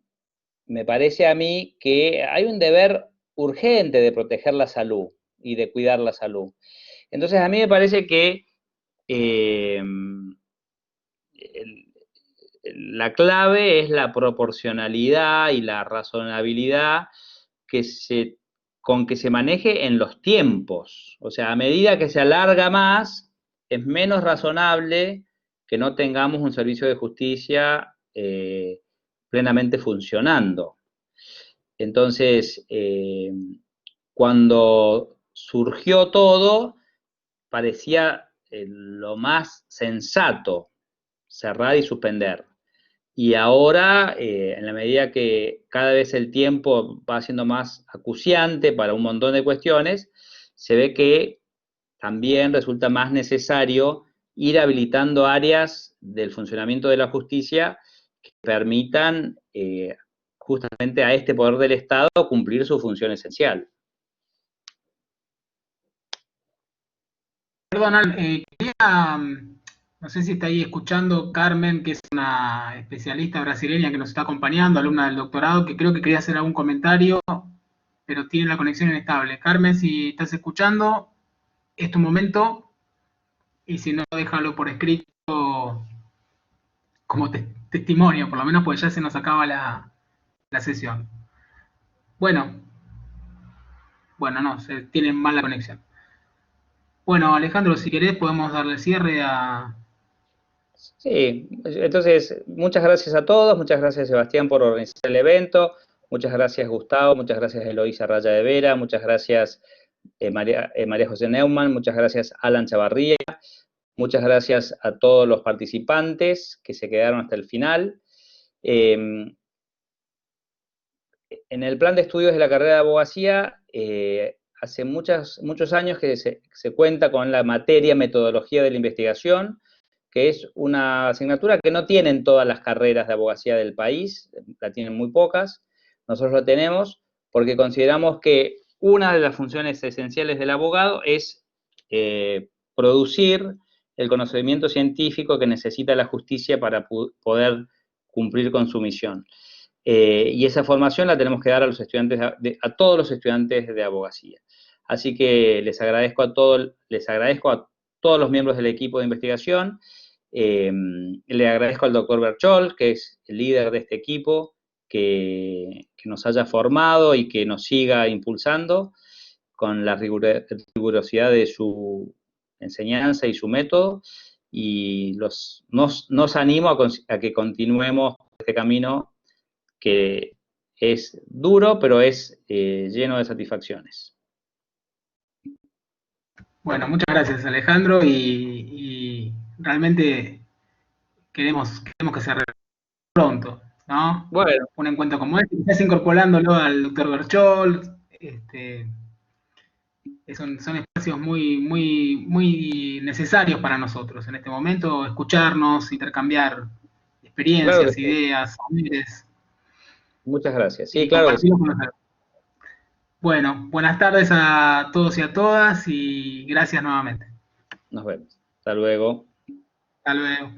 parece a mí que hay un deber urgente de proteger la salud y de cuidar la salud. Entonces, a mí me parece que la clave es la proporcionalidad y la razonabilidad con que se maneje en los tiempos. O sea, a medida que se alarga más, es menos razonable que no tengamos un servicio de justicia plenamente funcionando. Entonces, cuando surgió todo, parecía lo más sensato cerrar y suspender. Y ahora, en la medida que cada vez el tiempo va siendo más acuciante para un montón de cuestiones, se ve que también resulta más necesario ir habilitando áreas del funcionamiento de la justicia que permitan justamente a este poder del Estado cumplir su función esencial. Perdón, Alan, quería, no sé si está ahí escuchando Carmen, que es una especialista brasileña que nos está acompañando, alumna del doctorado, que creo que quería hacer algún comentario, pero tiene la conexión inestable. Carmen, si estás escuchando, es tu momento, y si no, déjalo por escrito como testimonio, por lo menos, porque ya se nos acaba la sesión. Bueno, no, se tiene mala conexión. Bueno, Alejandro, si querés podemos darle cierre a... Sí, entonces, muchas gracias a todos, muchas gracias Sebastián por organizar el evento, muchas gracias Gustavo, muchas gracias Eloísa Raya de Vera, muchas gracias María José Neumann, muchas gracias Alan Chavarría, muchas gracias a todos los participantes que se quedaron hasta el final. En el plan de estudios de la carrera de abogacía, hace muchos años que se cuenta con la materia metodología de la investigación, que es una asignatura que no tienen todas las carreras de abogacía del país, la tienen muy pocas. Nosotros la tenemos porque consideramos que una de las funciones esenciales del abogado es producir el conocimiento científico que necesita la justicia para poder cumplir con su misión. Y esa formación la tenemos que dar a los estudiantes, a todos los estudiantes de abogacía. Así que les agradezco a todos los miembros del equipo de investigación. Le agradezco al doctor Berchol, que es el líder de este equipo, que nos haya formado y que nos siga impulsando con la rigurosidad de su enseñanza y su método, y nos animo a que continuemos este camino que es duro, pero es lleno de satisfacciones. Bueno, muchas gracias, Alejandro, y realmente queremos que se arregle pronto, ¿no? Bueno, Un encuentro como este, quizás incorporándolo al doctor Berchol, son espacios muy necesarios para nosotros en este momento, escucharnos, intercambiar claro que experiencias, sí. ideas, saberes. Muchas gracias. Sí, Y claro que sí. compartirlos con los. Bueno, buenas tardes a todos y a todas y gracias nuevamente. Nos vemos. Hasta luego. Hasta luego.